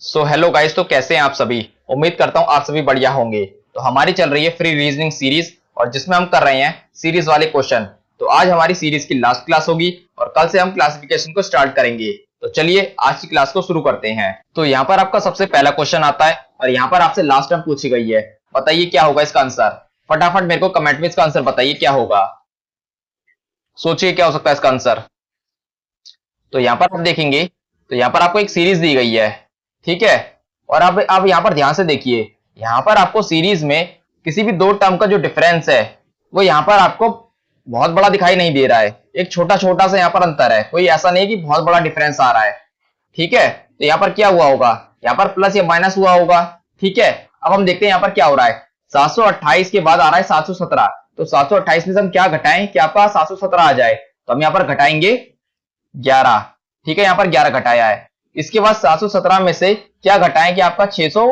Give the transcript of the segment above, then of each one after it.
So hello guys, तो कैसे हैं आप सभी। उम्मीद करता हूं आप सभी बढ़िया होंगे। तो हमारी चल रही है फ्री रीजनिंग सीरीज और जिसमें हम कर रहे हैं सीरीज वाले क्वेश्चन। तो आज हमारी सीरीज की लास्ट क्लास होगी और कल से हम क्लासिफिकेशन को स्टार्ट करेंगे। तो चलिए आज की क्लास को शुरू करते हैं। तो यहाँ पर आपका सबसे पहला क्वेश्चन आता है और यहाँ पर आपसे लास्ट टाइम पूछी गई है। बताइए क्या होगा इसका आंसर। फटाफट मेरे को कमेंट में इसका आंसर बताइए क्या होगा। सोचिए क्या हो सकता है इसका आंसर। तो यहाँ पर आप देखेंगे तो यहाँ पर आपको एक सीरीज दी गई है, ठीक है। और अब यहाँ पर ध्यान से देखिए, यहाँ पर आपको सीरीज में किसी भी दो टर्म का जो डिफरेंस है वो यहाँ पर आपको बहुत बड़ा दिखाई नहीं दे रहा है। एक छोटा छोटा सा यहाँ पर अंतर है, कोई ऐसा नहीं है कि बहुत बड़ा डिफरेंस आ रहा है, ठीक है। तो यहाँ पर क्या हुआ होगा, यहाँ पर प्लस या माइनस हुआ होगा, ठीक है। अब हम देखते हैं यहाँ पर क्या हो रहा है। 728 के बाद आ रहा है 717। तो 728 में से हम क्या घटाएं, क्या पास 717 आ जाए। तो हम यहाँ पर घटाएंगे 11, ठीक है। यहाँ पर 11 घटाया है। इसके बाद 717 में से क्या घटाएं कि आपका 600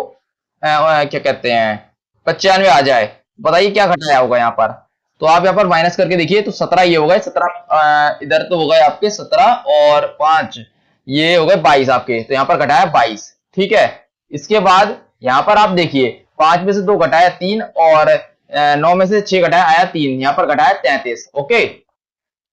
क्या कहते हैं 95 आ जाए। बताइए क्या घटाया होगा यहाँ पर। तो आप यहाँ पर माइनस करके देखिए तो 17 ये हो गए 17, इधर तो हो गए आपके 17 और 5 ये हो गए 22 आपके। तो यहाँ पर घटाया 22, ठीक है। इसके बाद यहाँ पर आप देखिए 5 में से 2 घटाया 3 और 9 में से 6 घटाया आया 3, यहाँ पर घटाया 33, ओके।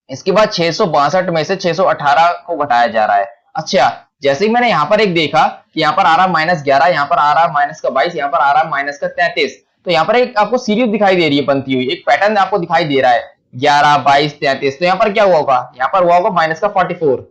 इसके बाद 662 में से 618 को घटाया जा रहा है। अच्छा, जैसे ही मैंने यहाँ पर एक देखा कि यहाँ पर आ रहा -11, यहाँ पर आ रहा माइनस का 22, यहाँ पर आ रहा माइनस का 33। तो यहाँ पर एक आपको सीरीज दिखाई दे रही है बनती हुई, एक पैटर्न आपको दिखाई दे रहा है 11, 22, 33। तो यहाँ पर क्या हुआ होगा, यहाँ पर हुआ होगा माइनस का 44,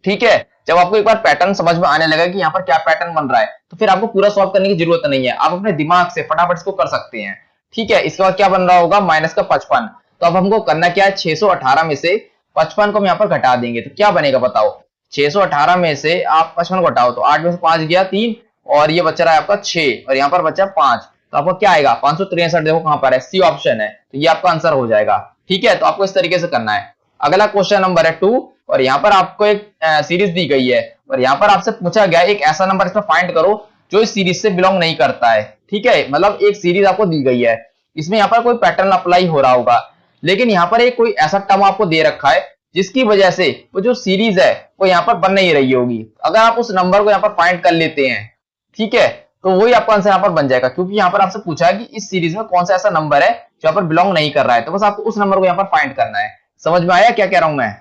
ठीक है। जब आपको एक बार पैटर्न समझ में आने लगा कि यहाँ पर क्या पैटर्न बन रहा है तो फिर आपको पूरा सॉल्व करने की जरूरत नहीं है, आप अपने दिमाग से फटाफट इसको कर सकते हैं, ठीक है। इसके बाद क्या बन रहा होगा माइनस का 55। तो अब हमको करना क्या है, 618 में से 55 को हम यहाँ पर घटा देंगे तो क्या बनेगा बताओ। 618 में से आप 55 घटाओ तो 8 में से 5 गया 3 और ये बच रहा है आपका 6 और यहाँ पर बचा 5। तो आपको क्या आएगा 563, देखो कहां पर है, सी ऑप्शन है। तो ये आपका आंसर हो जाएगा, ठीक है। तो आपको इस तरीके से करना है। अगला क्वेश्चन नंबर है 2 और यहाँ पर आपको एक सीरीज दी गई है और यहाँ पर आपसे पूछा गया एक ऐसा नंबर इसमें फाइंड करो जो इस सीरीज से बिलोंग नहीं करता है, ठीक है। मतलब एक सीरीज आपको दी गई है, इसमें यहाँ पर कोई पैटर्न अप्लाई हो रहा होगा, लेकिन यहाँ पर एक कोई ऐसा टर्म आपको दे रखा है जिसकी वजह से वो जो सीरीज है वो यहाँ पर बन नहीं रही होगी। अगर आप उस नंबर को यहाँ पर फाइंड कर लेते हैं, ठीक है, तो वही आपका आंसर यहाँ पर बन जाएगा, क्योंकि यहाँ पर आपसे पूछा है कि इस सीरीज में कौन सा ऐसा नंबर है जो यहाँ पर बिलोंग नहीं कर रहा है। तो बस आपको उस नंबर को यहाँ पर फाइंड करना है। समझ में आया क्या कह रहा हूं मैं।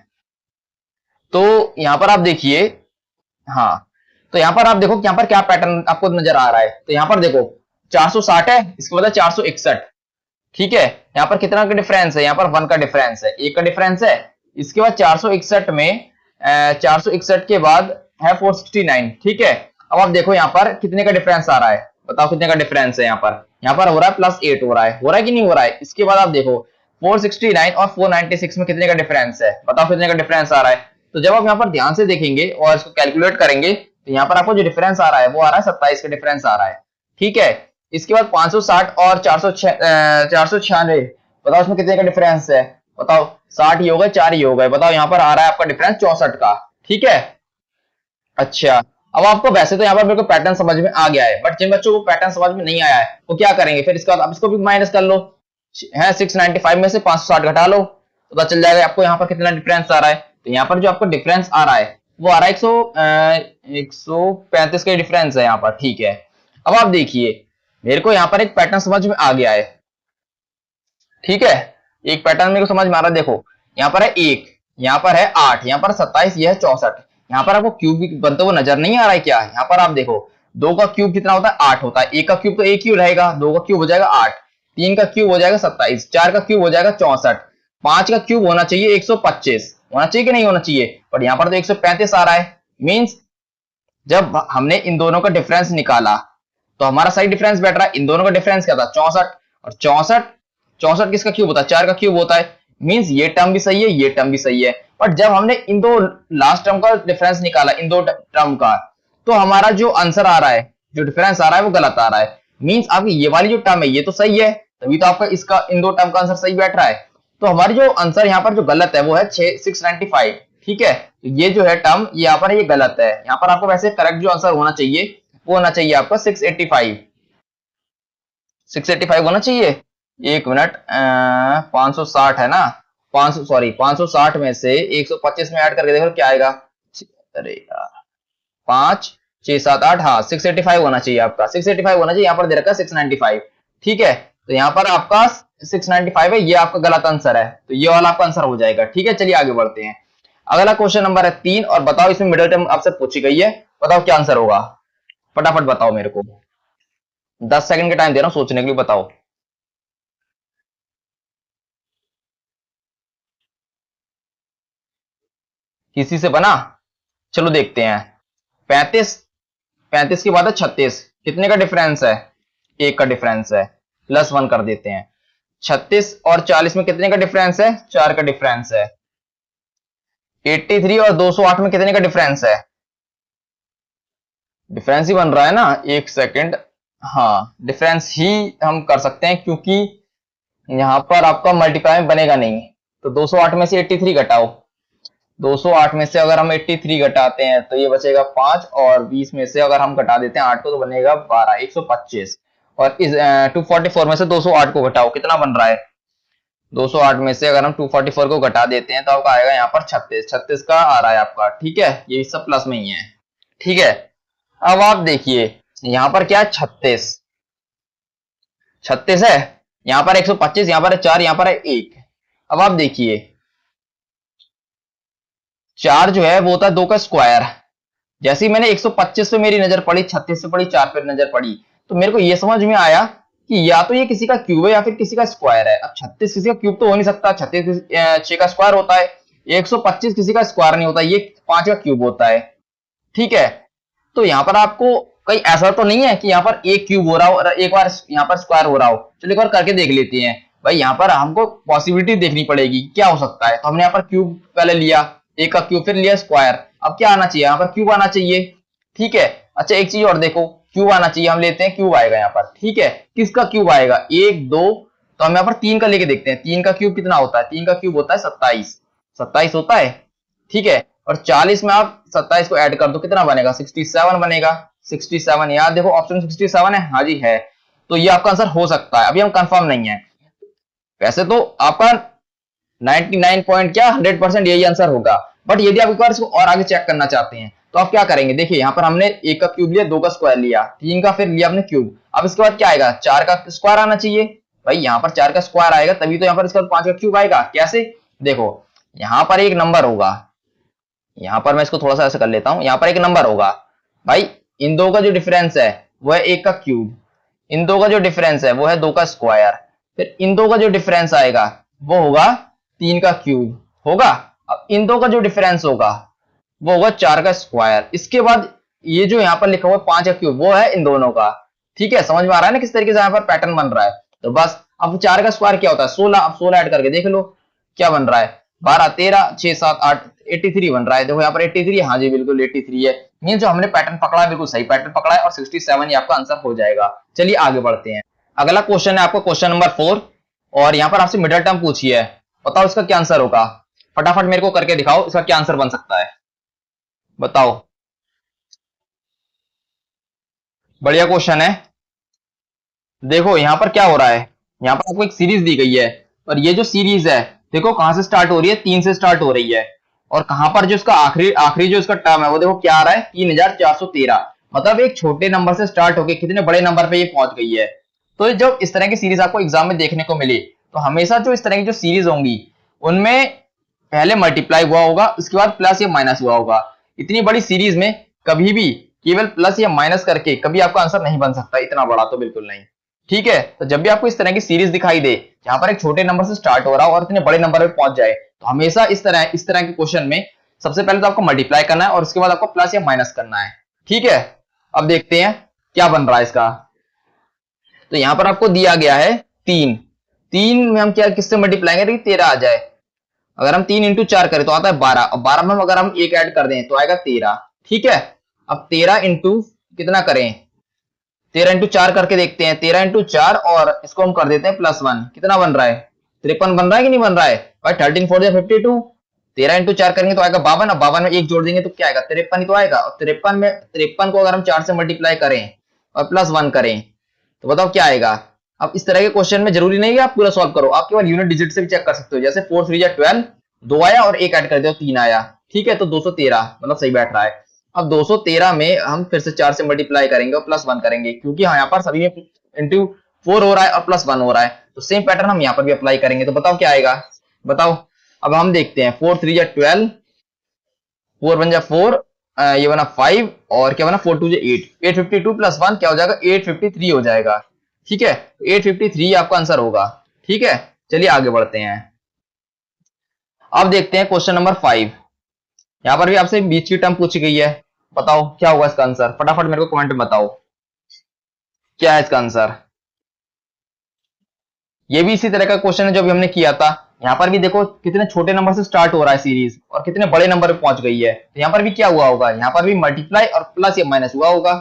तो यहाँ पर आप देखिए, हाँ, तो यहाँ पर आप देखो कि यहाँ पर क्या पैटर्न आपको नजर आ रहा है। तो यहाँ पर देखो 460 है, इसके बाद 461, ठीक है। यहाँ पर कितना का डिफरेंस है, यहाँ पर 1 का डिफरेंस है, 1 का डिफरेंस है। इसके बाद 461 में 461 के बाद है 469, ठीक है। अब आप देखो यहाँ पर कितने का डिफरेंस आ रहा है, बताओ कितने का डिफरेंस है। यहाँ पर हो रहा है +8 हो रहा है कि नहीं हो रहा है। इसके बाद आप देखो 469 और 496 में कितने का डिफरेंस है, बताओ कितने का डिफरेंस आ रहा है। तो जब आप यहाँ पर ध्यान से देखेंगे और इसको कैलकुलेट करेंगे तो यहाँ पर आपको जो डिफरेंस आ रहा है वो आ रहा है 27 का डिफरेंस आ रहा है, ठीक है। इसके बाद 560 और 496, बताओ इसमें कितने का डिफरेंस है, बताओ 60 ही हो गए 4 ही हो गए। बताओ यहाँ पर आ रहा है आपका डिफरेंस 64 का, ठीक है। अच्छा, अब आपको वैसे तो यहाँ पर मेरे को पैटर्न समझ में आ गया है, बट जिन बच्चों को पैटर्न समझ में नहीं आया है वो क्या करेंगे फिर इसका, आप इसको भी माइनस कर लो है। 695 में से 560 घटा लो तो पता चल जाएगा आपको यहाँ पर कितना डिफरेंस आ रहा है। तो यहाँ पर जो आपको डिफरेंस आ रहा है वो आ रहा है 135 का डिफरेंस है यहाँ पर, ठीक है। अब आप देखिए मेरे को यहाँ पर एक पैटर्न समझ में आ गया है, ठीक है। एक पैटर्न मेरे को समझ में आ रहा है। देखो यहाँ पर है 1, यहाँ पर है 8, यहाँ पर 27, यह है 64। यहाँ पर आपको क्यूब बनते हुए नजर नहीं आ रहा है क्या। यहाँ पर आप देखो 2 का क्यूब कितना होता है 8 होता है, 1 का क्यूब तो 1 ही रहेगा, 2 का क्यूब हो जाएगा 8, 3 का क्यूब हो जाएगा 27, 4 का क्यूब हो जाएगा 64, 5 का क्यूब होना चाहिए 125, होना चाहिए कि नहीं होना चाहिए। पर यहाँ पर तो 135 आ रहा है। मीन्स जब हमने इन दोनों का डिफरेंस निकाला तो हमारा सही डिफरेंस बैठ रहा है। इन दोनों का डिफरेंस क्या था 64, और 64 किसका क्यूब होता है 4 का क्यूब होता है। मींस ये टर्म भी सही है, ये टर्म भी सही है। बट जब हमने इन दो लास्ट टर्म का डिफरेंस निकाला, इन दो टर्म का, तो हमारा जो आंसर आ रहा है, जो डिफरेंस आ रहा है वो गलत आ रहा है। मींस आपकी ये वाली जो टर्म है ये तो सही है, तभी तो आपका इसका इन दो टर्म का आंसर सही बैठ रहा है। तो हमारी जो आंसर यहाँ पर जो गलत है वो है 695, ठीक है। तो ये जो है टर्म यहाँ पर ये गलत है। यहाँ पर आपको वैसे करेक्ट जो आंसर होना चाहिए वो होना चाहिए आपका 685, 685 होना चाहिए। एक मिनट, 560 है ना, 500 सॉरी 560 में से 125 में ऐड करके देखो क्या आएगा। अरे यार 5 6 7 8, हाँ 685 होना चाहिए आपका, 685 होना चाहिए, यहाँ पर दे रखा है 695। ठीक है, तो यहाँ पर आपका 695 है, ये आपका गलत आंसर है, तो ये वाला आपका आंसर हो जाएगा। ठीक है, चलिए आगे बढ़ते हैं। अगला क्वेश्चन नंबर है 3, और बताओ इसमें मिडिल टर्म आपसे पूछी गई है, बताओ क्या आंसर होगा, फटाफट बताओ मेरे को, 10 सेकंड का टाइम दे रहा हूं सोचने के लिए, बताओ। किसी से बना, चलो देखते हैं। 35, 35 के बाद है 36, कितने का डिफरेंस है, 1 का डिफरेंस है, +1 कर देते हैं। 36 और 40 में कितने का डिफरेंस है, 4 का डिफरेंस है। 83 और 208 में कितने का डिफरेंस है, डिफरेंस ही बन रहा है ना, एक सेकंड, हाँ डिफरेंस ही हम कर सकते हैं, क्योंकि यहां पर आपका मल्टीप्लाई बनेगा नहीं। तो 208 में से 83 घटाओ, 208 में से अगर हम 83 घटाते हैं तो ये बचेगा 5, और 20 में से अगर हम घटा देते हैं 8 को तो बनेगा 12, 125। और इस 244 में से 208 को घटाओ, कितना बन रहा है, 208 में से अगर हम 244 को घटा देते हैं तो आपका आएगा यहाँ पर 36, 36 का आ रहा है आपका। ठीक है, ये सब प्लस में ही है। ठीक है, अब आप देखिए यहाँ पर क्या है, 36, 36 है, यहाँ पर 125, यहाँ पर है 4, यहाँ पर है 1। अब आप देखिए 4 जो है वो होता है 2 का स्क्वायर। जैसे ही मैंने 125 पे मेरी नजर पड़ी, 36 पे पड़ी, 4 पे नजर पड़ी, तो मेरे को ये समझ में आया कि या तो ये किसी का क्यूब है या फिर किसी का स्क्वायर है। अब 36 किसी का क्यूब तो हो नहीं सकता, 36 6 का स्क्वायर होता है, 125 किसी का स्क्वायर नहीं होता, ये 5 का क्यूब होता है। ठीक है, तो यहाँ पर आपको कहीं ऐसा तो नहीं है कि यहाँ पर एक क्यूब हो रहा हो और एक बार यहाँ पर स्क्वायर हो रहा हो। चलो एक बार करके देख लेते हैं भाई, यहाँ पर हमको पॉसिबिलिटी देखनी पड़ेगी क्या हो सकता है। तो हमने यहाँ पर क्यूब पहले लिया, एक का क्यूब, फिर लिया स्क्वायर, अब क्या आना चाहिए, यहाँ पर क्यूब आना चाहिए। ठीक है, अच्छा एक चीज और देखो, क्यूब आना चाहिए, हम लेते हैं क्यूब आएगा यहाँ पर। ठीक है, किसका क्यूब आएगा, 1 2, तो हम यहाँ पर 3 का लेके देखते हैं, 3 का क्यूब कितना होता है, 3 का क्यूब होता है 27, 27 होता है। ठीक है, और 40 में आप 27 को ऐड कर दो, कितना बनेगा, 67 बनेगा, 67, याद देखो ऑप्शन 67 है, हाँ जी है, तो ये आपका आंसर हो सकता है, अभी हम कंफर्म नहीं है। वैसे तो आपका 99 पॉइंट क्या 100% यही आंसर होगा, बट यदि आप एक बार इसको और आगे चेक करना चाहते हैं तो आप क्या करेंगे, देखिए यहाँ पर हमने 1 का क्यूब लिया, 2 का स्क्वायर लिया, 3 का फिर लिया हमने क्यूब, अब इसके बाद क्या आएगा, 4 का स्क्वायर आना चाहिए। भाई यहाँ पर 4 का स्क्वायर आएगा तभी तो यहाँ पर इसका 5 का क्यूब आएगा। कैसे, देखो यहाँ पर एक नंबर होगा, यहाँ पर मैं इसको थोड़ा सा ऐसे कर लेता हूं, यहाँ पर एक नंबर होगा भाई, इन दो का जो डिफरेंस है वो है 1 का क्यूब, इन दो का जो डिफरेंस है वो है 2 का स्क्वायर, फिर इन दो का जो डिफरेंस आएगा वो होगा 3 का क्यूब होगा, अब इन दो का जो डिफरेंस होगा वो होगा 4 का स्क्वायर, इसके बाद ये जो यहाँ पर लिखा हुआ 5 का क्यूब वो है इन दोनों का। ठीक है, समझ में आ रहा है ना किस तरीके से यहाँ पर पैटर्न बन रहा है। तो बस अब 4 का स्क्वायर क्या होता है 16, अब 16 ऐड करके देख लो क्या बन रहा है, 12 13 6 7 8, 83 बन रहा है। देखो यहाँ पर 83, हाँ जी बिल्कुल 83 है, मीन जो हमने पैटर्न पकड़ा है बिल्कुल सही पैटर्न पकड़ा है, और 67 ही आपका आंसर हो जाएगा। चलिए आगे बढ़ते हैं, अगला क्वेश्चन है आपका क्वेश्चन नंबर 4, और यहाँ पर आपसे मिडिल टर्म पूछी है, बताओ इसका क्या आंसर होगा, फटाफट मेरे को करके दिखाओ इसका क्या आंसर बन सकता है, बताओ। बढ़िया क्वेश्चन है। देखो यहाँ पर क्या हो रहा है, यहाँ पर आपको एक सीरीज दी गई है, और ये जो सीरीज है देखो कहां से स्टार्ट हो रही है, 3 से स्टार्ट हो रही है, और कहां पर जो इसका आखिरी आखिरी जो इसका टर्म है वो देखो क्या आ रहा है 3413, मतलब एक छोटे नंबर से स्टार्ट होकर कितने बड़े नंबर पे ये पहुंच गई है। तो जब इस तरह की सीरीज आपको एग्जाम में देखने को मिले तो हमेशा जो इस तरह की जो सीरीज होंगी उनमें पहले मल्टीप्लाई हुआ होगा, उसके बाद प्लस या माइनस हुआ होगा। इतनी बड़ी सीरीज में कभी भी केवल प्लस या माइनस करके कभी आपका आंसर नहीं बन सकता, इतना बड़ा तो बिल्कुल नहीं। ठीक है, तो जब भी आपको इस तरह की सीरीज दिखाई दे जहां पर एक छोटे नंबर से स्टार्ट हो रहा हो और इतने बड़े नंबर पे पहुंच जाए, तो हमेशा इस तरह के क्वेश्चन में सबसे पहले तो आपको मल्टीप्लाई करना है और उसके बाद आपको प्लस या माइनस करना है। ठीक है, अब देखते हैं क्या बन रहा है इसका। तो यहां पर आपको दिया गया है 3, 3 में हम क्या किससे मल्टीप्लाई करेंगे, 13 आ जाए, अगर हम 3 इंटू 4 करें तो आता है 12, और 12 में अगर हम एक ऐड कर दें तो आएगा 13। ठीक है, अब 13 इंटू कितना करें, 13 इंटू 4 करके देखते हैं, 13 इंटू 4 और इसको हम कर देते हैं +1, कितना बन रहा है 53 बन रहा है कि नहीं बन रहा है भाई, 13 4 52, 13 इंटू 4 करेंगे तो आएगा 52, अब 52 में एक जोड़ देंगे तो क्या आएगा 53 ही तो आएगा, और 53 को अगर हम 4 से मल्टीप्लाई करें और +1 करें तो बताओ क्या आएगा। अब इस तरह के क्वेश्चन में जरूरी नहीं है आप पूरा सॉल्व करो, आप केवल यूनिट डिजिट से भी चेक कर सकते हो, जैसे 4 3 12, 2 आया और एक ऐड कर दो 3 आया। ठीक है, तो 213 मतलब सही बैठ रहा है। अब 213 में हम फिर से 4 से मल्टीप्लाई करेंगे और +1 करेंगे, क्योंकि यहाँ पर सभी में इंटू 4 हो रहा है और +1 हो रहा है, तो सेम पैटर्न हम यहाँ पर भी अप्लाई करेंगे। तो बताओ क्या आएगा, बताओ। अब हम देखते हैं, 4 3 12, 4 1 4, ये बना 5 और क्या बना 4 2 8, 852 + 1 क्या हो जाएगा, 853 हो जाएगा। ठीक है, 853 आपका आंसर होगा। ठीक है, चलिए आगे बढ़ते हैं। अब देखते हैं क्वेश्चन नंबर 5। यहाँ पर भी आपसे बीच की टर्म पूछी गई है, बताओ क्या होगा इसका आंसर। फटाफट मेरे को कमेंट में बताओ क्या है इसका आंसर। ये भी इसी तरह का क्वेश्चन है जो अभी हमने किया था। यहाँ पर भी देखो कितने छोटे नंबर से स्टार्ट हो रहा है सीरीज और कितने बड़े नंबर पे पहुंच गई है। तो यहाँ पर भी क्या हुआ होगा, यहाँ पर भी मल्टीप्लाई और प्लस या माइनस हुआ होगा।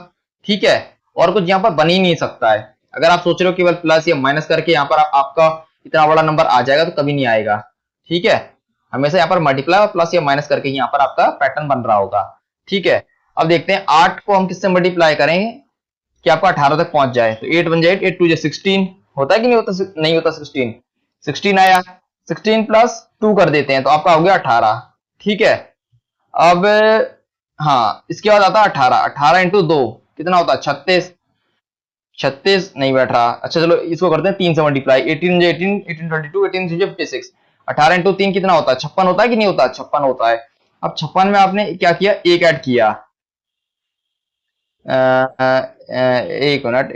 ठीक है, और कुछ यहाँ पर बन ही नहीं सकता है। अगर आप सोच रहे हो केवल प्लस या माइनस करके यहाँ पर आपका इतना बड़ा नंबर आ जाएगा, तो कभी नहीं आएगा। ठीक है, हमेशा यहाँ पर मल्टीप्लाई और प्लस या माइनस करके यहाँ पर आपका पैटर्न बन रहा होगा। ठीक है, अब देखते हैं 8 को हम किससे मल्टीप्लाई करेंगे कि आपका 18 तक पहुंच जाए। तो 8 1 8, 8 2 16 होता है कि नहीं होता, नहीं होता 16, 16 आया, 16 + 2 कर देते हैं तो आपका हो गया 18। ठीक है, अब हाँ इसके बाद आता है 18, 18 × 2 कितना होता है 36, 36 नहीं बैठ रहा। अच्छा चलो इसको करते हैं 3 से मल्टीप्लाई, 18 18, 18 22, 18 3 56, 18 × 3 कितना होता है 56 होता है कि नहीं होता, 56 होता है। अब 56 में आपने क्या किया, एक ऐड किया, एक मिनट,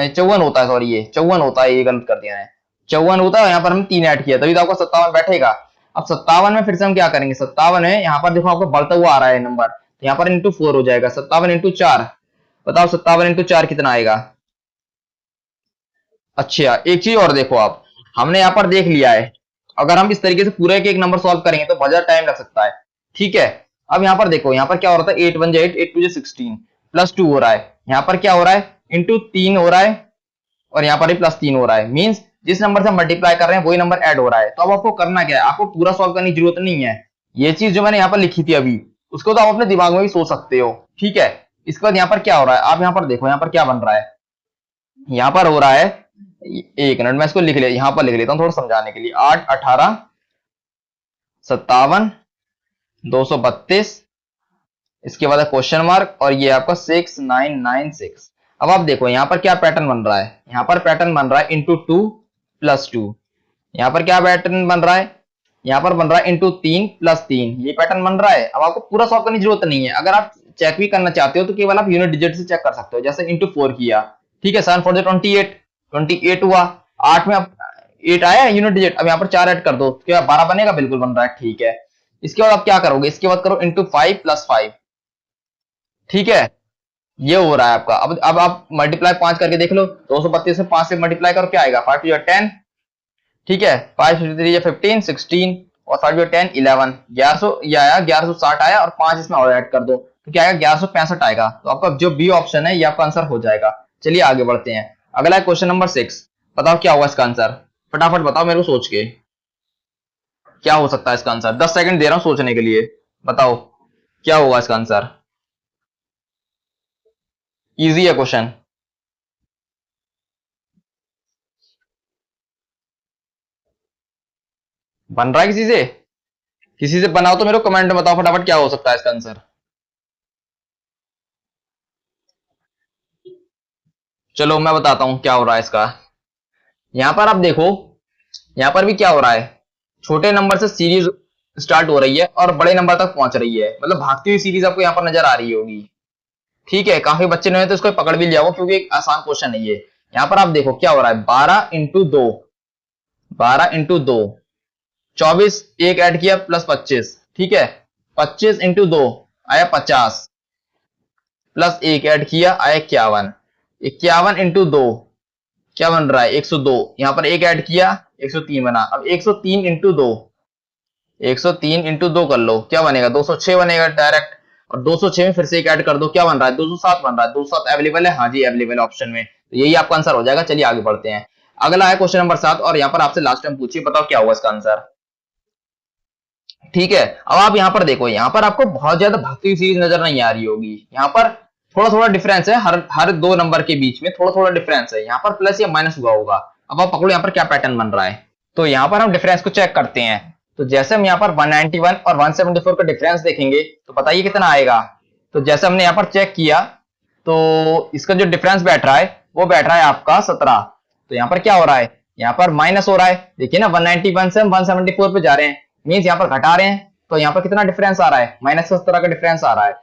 54 होता है, सॉरी ये 54 होता है, ये गलत कर दिया है, 54 होता है। यहाँ पर हम 3 ऐड किया, तभी तो आपका 57 बैठेगा। अब 57 में फिर से हम क्या करेंगे, 57 है यहाँ पर देखो आपको बढ़ता हुआ आ रहा है नंबर, तो यहाँ पर इंटू 4 हो जाएगा, 57 × 4। बताओ 57 × 4 कितना आएगा। अच्छा एक चीज और देखो, आप हमने यहाँ पर देख लिया है, अगर हम इस तरीके से पूरे एक नंबर सॉल्व करेंगे तो बहुत ज्यादा टाइम लग सकता है। ठीक है, अब यहाँ पर देखो, यहाँ पर क्या हो रहा था, 8 1 8, 8 2 16 +2 हो रहा है, यहाँ पर क्या हो रहा है इंटू 3 हो रहा है और यहाँ पर भी +3 हो रहा है। मींस जिस नंबर से मल्टीप्लाई कर रहे हैं वही नंबर ऐड हो रहा है। तो अब आपको करना क्या है, आपको पूरा सॉल्व करने की जरूरत नहीं है। ये चीज जो मैंने यहाँ पर लिखी थी अभी, उसको तो आप अपने दिमाग में भी सोच सकते हो। ठीक है, इसके बाद यहाँ पर क्या हो रहा है, आप यहाँ पर देखो, यहाँ पर क्या बन रहा है, यहाँ पर हो रहा है, एक मिनट मैं इसको लिख लिया, यहाँ पर लिख लेता हूँ थोड़ा समझाने के लिए, 8 18 57 232, इसके बाद क्वेश्चन मार्क और ये आपका 6996। अब आप देखो यहाँ पर क्या पैटर्न बन रहा है, यहाँ पर पैटर्न बन रहा है इंटू 2 + 2। यहाँ पर क्या पैटर्न बन रहा है, यहाँ पर बन रहा है इंटू 3 + 3, ये पैटर्न बन रहा है। अब आपको पूरा सॉल्व करने की जरूरत नहीं है, अगर आप चेक भी करना चाहते हो तो केवल आप यूनिट डिजिट से चेक कर सकते हो, जैसे इंटू 4 किया। ठीक है, 7 4 28, 28 हुआ, 8 में अब 8 आया यूनिट डिजिट, अब यहाँ पर 4 ऐड कर दो, क्या 12 बनेगा, बिल्कुल बन रहा है। ठीक है, इसके बाद आप क्या करोगे, इसके बाद करो इंटू 5 + 5। ठीक है, ये हो रहा है आपका। अब आप मल्टीप्लाई 5 करके देख लो, 232 में 5 से मल्टीप्लाई करो, क्या आएगा, 5 2 10। ठीक है, 5 3 15 16 और 5 10 11, 1100 ये आया, 1160 आया और 5 इसमें और ऐड कर दो तो क्या आएगा, 1165 आएगा। तो आपका जो बी ऑप्शन है ये आपका आंसर हो जाएगा। चलिए आगे बढ़ते हैं, अगला है क्वेश्चन नंबर 6। बताओ क्या होगा इसका आंसर, फटाफट बताओ मेरे को सोच के, क्या हो सकता है इसका आंसर। 10 सेकंड दे रहा हूं सोचने के लिए, बताओ क्या होगा इसका आंसर। इजी है क्वेश्चन, बन रहा है किसी से, किसी से बनाओ तो मेरे को कमेंट में बताओ फटाफट क्या हो सकता है इसका आंसर। चलो मैं बताता हूं क्या हो रहा है इसका। यहां पर आप देखो, यहां पर भी क्या हो रहा है, छोटे नंबर से सीरीज स्टार्ट हो रही है और बड़े नंबर तक पहुंच रही है, मतलब भागती हुई सीरीज आपको यहाँ पर नजर आ रही होगी। ठीक है, काफी बच्चे ने तो इसको पकड़ भी लिया होगा क्योंकि एक आसान क्वेश्चन है ये। यहाँ पर आप देखो क्या हो रहा है, 12 × 2, 12 × 2, 24 एक ऐड किया +25। ठीक है, 25 × 2 आया 50, प्लस एक ऐड किया आया 51, 51 × 2 क्या बन रहा है 102, यहाँ पर एक ऐड किया 103 बना। अब 103 × 2, 103 × 2 कर लो, क्या बनेगा 206 बनेगा डायरेक्ट। और 206 में फिर से एक ऐड कर दो, क्या बन रहा है 207 बन रहा है। 207 अवेलेबल है, हाँ जी अवेलेबल ऑप्शन में, तो यही आपका आंसर हो जाएगा। चलिए आगे बढ़ते हैं, अगला है क्वेश्चन नंबर 7 और यहाँ पर आपसे लास्ट टाइम पूछिए, बताओ क्या होगा इसका आंसर। ठीक है, अब आप यहाँ पर देखो, यहाँ पर आपको बहुत ज्यादा भागती हुई सीरीज नजर नहीं आ रही होगी, यहाँ पर थोड़ा थोड़ा डिफरेंस है, हर दो नंबर के बीच में थोड़ा थोड़ा डिफरेंस है, यहाँ पर प्लस या माइनस हुआ होगा। अब आप पकड़ो यहाँ पर क्या पैटर्न बन रहा है, तो यहाँ पर हम डिफरेंस को चेक करते हैं। तो जैसे हम यहाँ पर 191 और 174 का डिफरेंस देखेंगे तो बताइए कितना आएगा। तो जैसे हमने यहाँ पर चेक किया तो इसका जो डिफरेंस बैठ रहा है वो बैठ रहा है आपका 17। तो यहाँ पर क्या हो रहा है, यहाँ पर माइनस हो रहा है। देखिए ना 191 से हम 174 पे जा रहे हैं, मीन्स यहाँ पर घटा रहे हैं। तो यहाँ पर कितना डिफरेंस आ रहा है, -17 का डिफरेंस आ रहा है।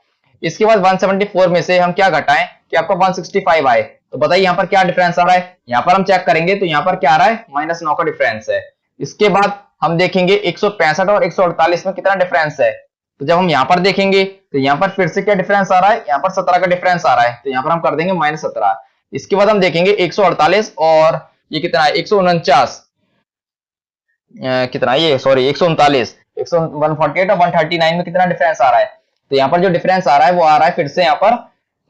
इसके बाद 174 में से हम क्या घटाएं कि आपका 165 आए। तो बताइए यहाँ पर क्या डिफरेंस आ रहा है। यहाँ पर हम चेक करेंगे तो यहाँ पर क्या आ रहा है, -9 का डिफरेंस है। इसके बाद हम देखेंगे 165 और 148 में कितना डिफरेंस है। तो जब हम यहाँ पर देखेंगे तो यहाँ पर फिर से क्या डिफरेंस आ रहा है, यहाँ पर 17 का डिफरेंस आ रहा है। तो यहाँ पर हम कर देंगे -17। इसके बाद हम देखेंगे 148 और ये कितना है, 149 कितना ये, सॉरी 139, 148 और 139 में कितना डिफरेंस आ रहा है। तो यहाँ पर जो डिफरेंस आ रहा है वो आ रहा है फिर से यहाँ पर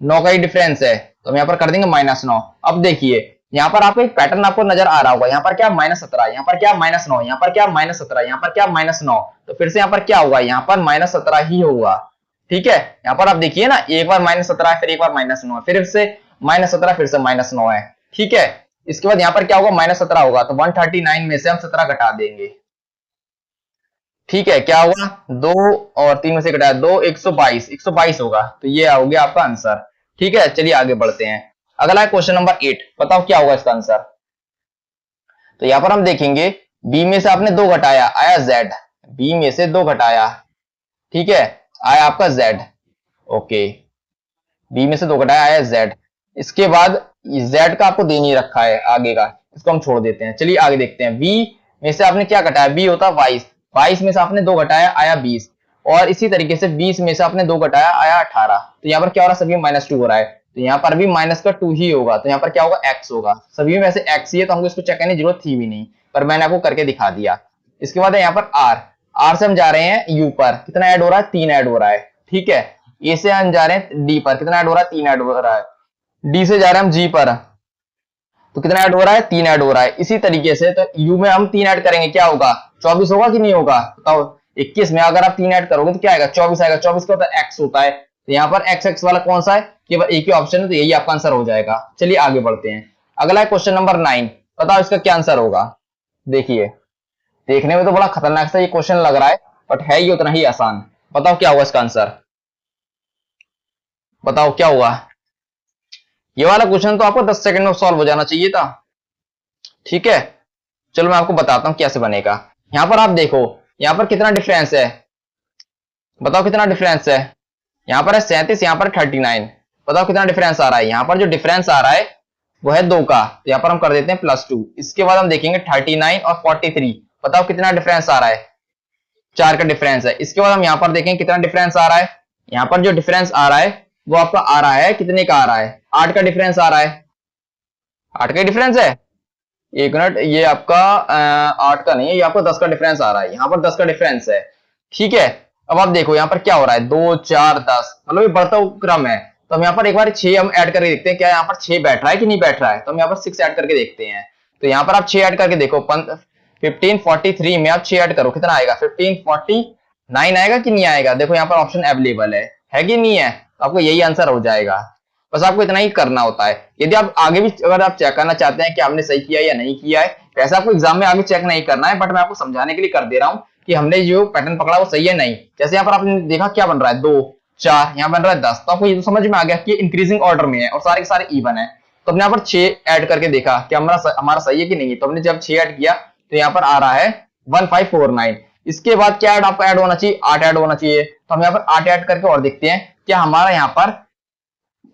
9 का ही डिफरेंस है। तो हम यहाँ पर कर देंगे -9। अब देखिए यहाँ पर आपको एक पैटर्न आपको नजर आ रहा होगा, यहाँ पर क्या -17, यहाँ पर क्या -9, यहाँ पर क्या -17, यहाँ पर क्या -9। तो फिर से यहाँ पर क्या होगा, यहाँ पर -17 ही होगा। ठीक है, यहाँ पर आप देखिए ना, एक बार -17 फिर एक बार -9 फिर से -17 फिर से -9 है। ठीक है, इसके बाद यहाँ पर क्या होगा, -17 होगा। तो 139 में से हम 17 घटा देंगे। ठीक है, क्या होगा, 2 और 3 में से घटाया 2, 122 होगा। तो ये हो गया आपका आंसर। ठीक है, चलिए आगे बढ़ते हैं। अगला है क्वेश्चन नंबर 8, बताओ क्या होगा इसका आंसर। तो यहां पर हम देखेंगे बी में से आपने 2 घटाया, आया Z। बी में से 2 घटाया, ठीक है, आया आपका Z। ओके, बी में से 2 घटाया, आया Z। इसके बाद Z का आपको दे नहीं रखा है आगे का, इसको हम छोड़ देते हैं। चलिए आगे देखते हैं। बी में से आपने क्या घटाया, बी होता 22, 22 में से आपने 2 घटाया, आया 20। और इसी तरीके से 20 में से आपने 2 घटाया, आया 18। तो यहाँ पर क्या हो रहा है, सभी में -2 हो रहा है। तो यहाँ पर भी -2 ही होगा। तो यहाँ पर क्या होगा, x होगा। सभी में वैसे x ही है तो हमको इसको चेक करने की जरूरत थी भी नहीं, पर मैंने आपको करके दिखा दिया। इसके बाद है यहाँ पर r से हम जा रहे हैं u पर, कितना ऐड हो रहा है, 3 ऐड हो रहा है। ठीक है, a से हम जा रहे हैं d पर, कितना ऐड हो रहा है, 3 ऐड हो रहा है। d से जा रहे हैं हम g पर, तो कितना ऐड हो रहा है, 3 ऐड हो रहा है। इसी तरीके से तो u में हम 3 ऐड करेंगे, क्या होगा, 24 होगा कि नहीं होगा, बताओ। 21 में अगर आप 3 ऐड करोगे तो क्या आएगा, 24 आएगा। 24 का होता है x होता है। तो यहाँ पर x वाला कौन सा है, केवल एक ही ऑप्शन है, तो यही आपका आंसर हो जाएगा। चलिए आगे बढ़ते हैं। अगला है क्वेश्चन नंबर 9, बताओ इसका क्या आंसर होगा। देखिए, देखने में तो बड़ा खतरनाक सा ये क्वेश्चन लग रहा है, बट है ये उतना ही आसान। बताओ क्या होगा इसका आंसर, बताओ क्या हुआ। ये वाला क्वेश्चन तो आपको 10 सेकंड में सॉल्व हो जाना चाहिए था। ठीक है, चलो मैं आपको बताता हूं कैसे बनेगा। यहां पर आप देखो, यहां पर कितना डिफरेंस है, बताओ कितना डिफरेंस है। यहां पर है 37, यहां पर 39। बताओ कितना डिफरेंस आ रहा है। यहां पर जो डिफरेंस आ रहा है वो है 2 का, तो यहां पर हम कर देते हैं +2। इसके बाद हम देखेंगे 39 और 43। बताओ कितना डिफरेंस आ रहा है, 4 का डिफरेंस है। इसके बाद हम यहां पर देखेंगे कितना डिफरेंस आ रहा है। यहां पर जो डिफरेंस आ रहा है वो आपका आ रहा है, कितने का आ रहा है, 8 का डिफरेंस आ रहा है। 8 का डिफरेंस है, एक मिनट, ये आपका 8 का नहीं है, ये आपको 10 का डिफरेंस आ रहा है। यहाँ पर 10 का डिफरेंस है। ठीक है, अब आप देखो यहाँ पर क्या हो रहा है, 2 4 10, मतलब ये बढ़ता हुआ क्रम है। तो हम यहाँ पर एक बार 6 हम ऐड करके देखते हैं, क्या यहाँ पर 6 बैठ रहा है कि नहीं बैठ रहा है। तो हम यहाँ पर 6 ऐड करके देखते हैं। तो यहाँ पर आप 6 ऐड करके देखो, 1543 में आप 6 ऐड करो, कितना आएगा, 1549 आएगा कि नहीं आएगा। देखो यहाँ पर ऑप्शन अवेलेबल है कि नहीं है, तो आपको यही आंसर हो जाएगा। बस आपको इतना ही करना होता है। यदि आप आगे भी अगर आप चेक करना चाहते हैं कि आपने सही किया या नहीं किया है, वैसे आपको एग्जाम में आगे चेक नहीं करना है, बट मैं आपको समझाने के लिए कर दे रहा हूँ कि हमने जो पैटर्न पकड़ा वो सही है नहीं। जैसे यहाँ पर आपने देखा क्या बन रहा है, 2 4, यहाँ बन रहा है 10। तो आपको ये तो समझ में आ गया कि इंक्रीजिंग ऑर्डर में है और सारे के सारे इवन है। तो हमने यहाँ पर 6 ऐड करके देखा कि हमारा सही है कि नहीं। तो हमने जब 6 ऐड किया तो यहाँ पर आ रहा है 1549। इसके बाद क्या आपका ऐड होना चाहिए, 8 ऐड होना चाहिए। तो हम यहाँ पर 8 ऐड करके और देखते हैं क्या हमारा यहाँ पर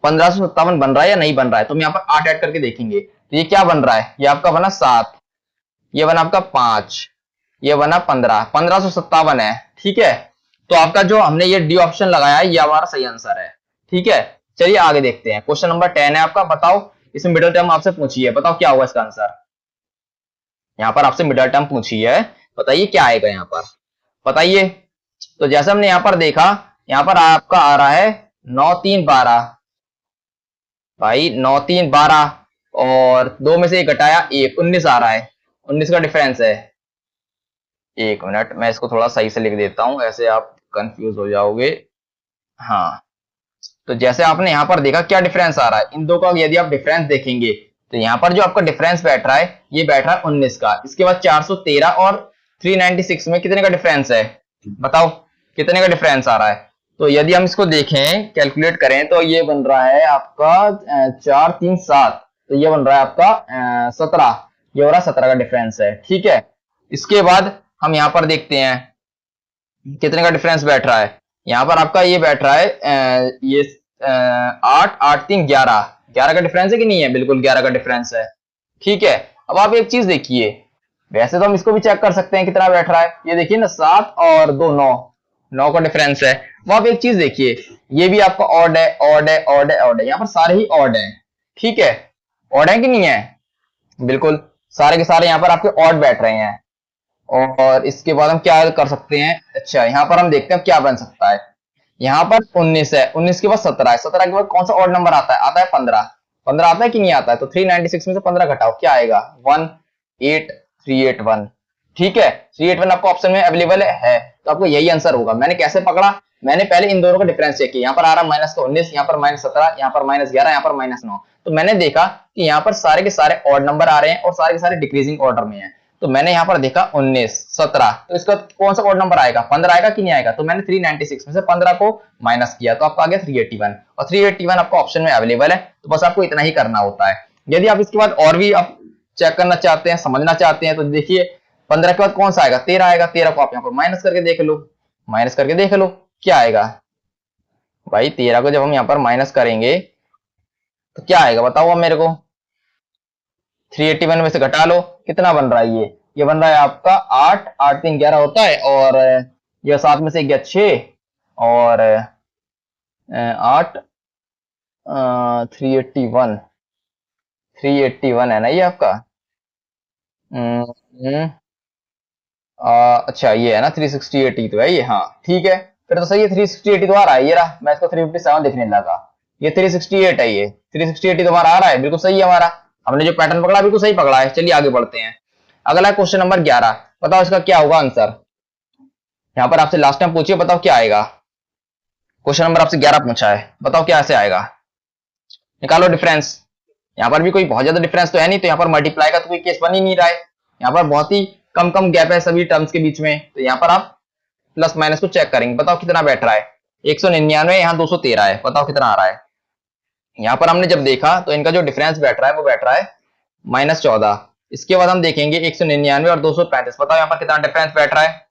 1557 बन रहा है या नहीं बन रहा है। तो हम यहाँ पर 8 ऐड करके देखेंगे। तो ये क्या बन रहा है, ये आपका बना 7, ये बना आपका 5, ये बना 15, 1557 है। ठीक है, तो आपका जो हमने ये डी ऑप्शन लगाया है ये हमारा सही आंसर है। ठीक है, चलिए आगे देखते हैं। क्वेश्चन नंबर 10 है आपका, बताओ इसमें मिडिल टर्म आपसे पूछी है, बताओ क्या होगा इसका आंसर। यहाँ पर आपसे मिडिल टर्म पूछी है, बताइए क्या आएगा यहाँ पर, बताइए। तो जैसे हमने यहाँ पर देखा, यहाँ पर आपका आ रहा है 9 3 12, भाई 9 3 12 और 2 में से 1 घटाया 1, 19 आ रहा है। 19 का डिफरेंस है। एक मिनट, मैं इसको थोड़ा सही से लिख देता हूं, ऐसे आप कंफ्यूज हो जाओगे। हाँ, तो जैसे आपने यहाँ पर देखा क्या डिफरेंस आ रहा है, इन दो का यदि आप डिफरेंस देखेंगे तो यहाँ पर जो आपका डिफरेंस बैठ रहा है ये बैठ रहा है 19 का। इसके बाद 413 और 396 में कितने का डिफरेंस है, बताओ कितने का डिफरेंस आ रहा है। तो यदि हम इसको देखें, कैलकुलेट करें, तो ये बन रहा है आपका 437, तो ये बन रहा है आपका 17, ये हो रहा है 17 का डिफरेंस है। ठीक है, इसके बाद हम यहाँ पर देखते हैं कितने का डिफरेंस बैठ रहा है। यहाँ पर आपका ये बैठ रहा है ये 8 8 3 11, 11 का डिफरेंस है कि नहीं है, बिल्कुल 11 का डिफरेंस है। ठीक है, अब आप एक चीज देखिए, वैसे तो हम इसको भी चेक कर सकते हैं कितना बैठ रहा है, ये देखिए ना 7 और 2 9, 9 का डिफरेंस है। वो आप एक चीज देखिए, ये भी आपका ऑड है, ऑड है, ऑड है, ऑड है, यहाँ पर सारे ही ऑड है। ठीक है, ऑड है कि नहीं है, बिल्कुल सारे के सारे यहाँ पर आपके ऑड बैठ रहे हैं। और इसके बाद हम क्या कर सकते हैं, अच्छा यहाँ पर हम देखते हैं क्या बन सकता है। यहाँ पर 19 है, 19 के बाद 17 है, 17 के बाद कौन सा ऑड नंबर आता है, आता है 15, 15 आता है कि नहीं आता है। तो 396 में से 15 घटाओ, क्या आएगा 18381। ठीक है, 381 आपको ऑप्शन में अवेलेबल है, तो आपको यही आंसर होगा। मैंने कैसे पकड़ा, मैंने पहले इन दोनों का डिफरेंस चेक किया, यहाँ पर आ रहा माइनस का 19, यहाँ पर माइनस 17, यहाँ पर माइनस 11, यहाँ पर माइनस 9। तो मैंने देखा कि यहाँ पर सारे के सारे ऑड नंबर आ रहे हैं और सारे के सारे डिक्रीजिंग ऑर्डर में है। तो मैंने यहाँ पर देखा 19 17, तो इसका कौन सा ऑड नंबर आएगा, 15 आएगा कि नहीं आएगा। तो मैंने 396 में से 15 को माइनस किया, तो आपका आ गया 381, और 381 आपका ऑप्शन में अवेलेबल है। तो बस आपको इतना ही करना होता है। यदि आप इसके बाद और भी आप चेक करना चाहते हैं, समझना चाहते हैं, तो देखिए 15 के बाद कौन सा आएगा, 13 आएगा। 13 को आप यहाँ पर माइनस करके देख लो, माइनस करके देख लो क्या आएगा भाई। 13 को जब हम यहाँ पर माइनस करेंगे तो क्या आएगा बताओ अब मेरे को। 381 में से घटा लो, कितना बन रहा है, ये बन रहा है आपका 8 8 3 11 होता है, और ये 7 में से गया 6, और 8 381 है ना ये आपका। अच्छा ये है ना 368 ही तो है ये, हाँ ठीक है, फिर तो सही है। 368 तो आ रहा है, ये रहा, मैं इसको 357 दिखने लगा, ये 368 है, ये 368 तो हमारा आ रहा है, बिल्कुल सही है हमारा। हमने जो पैटर्न पकड़ा बिल्कुल सही पकड़ा है। चलिए आगे बढ़ते हैं। अगला क्वेश्चन नंबर 11, बताओ इसका क्या होगा आंसर। यहाँ पर आपसे लास्ट टाइम पूछिए, बताओ क्या आएगा। क्वेश्चन नंबर आपसे 11 पूछा है, बताओ क्या ऐसे आएगा, निकालो डिफरेंस। यहाँ पर भी कोई बहुत ज्यादा डिफरेंस तो है नहीं, तो यहाँ पर मल्टीप्लाई का तो कोई केस बन ही नहीं रहा है, यहाँ पर बहुत ही कम कम गैप है सभी टर्म्स के बीच में। तो यहाँ पर आप प्लस माइनस को चेक करेंगे, बताओ कितना बैठ रहा है। 199, यहाँ 213 है, बताओ कितना आ रहा है। यहाँ पर हमने जब देखा तो इनका जो डिफरेंस बैठ रहा है वो बैठ रहा है -14। इसके बाद हम देखेंगे 199 और 235, बताओ यहाँ पर कितना डिफरेंस बैठ रहा है,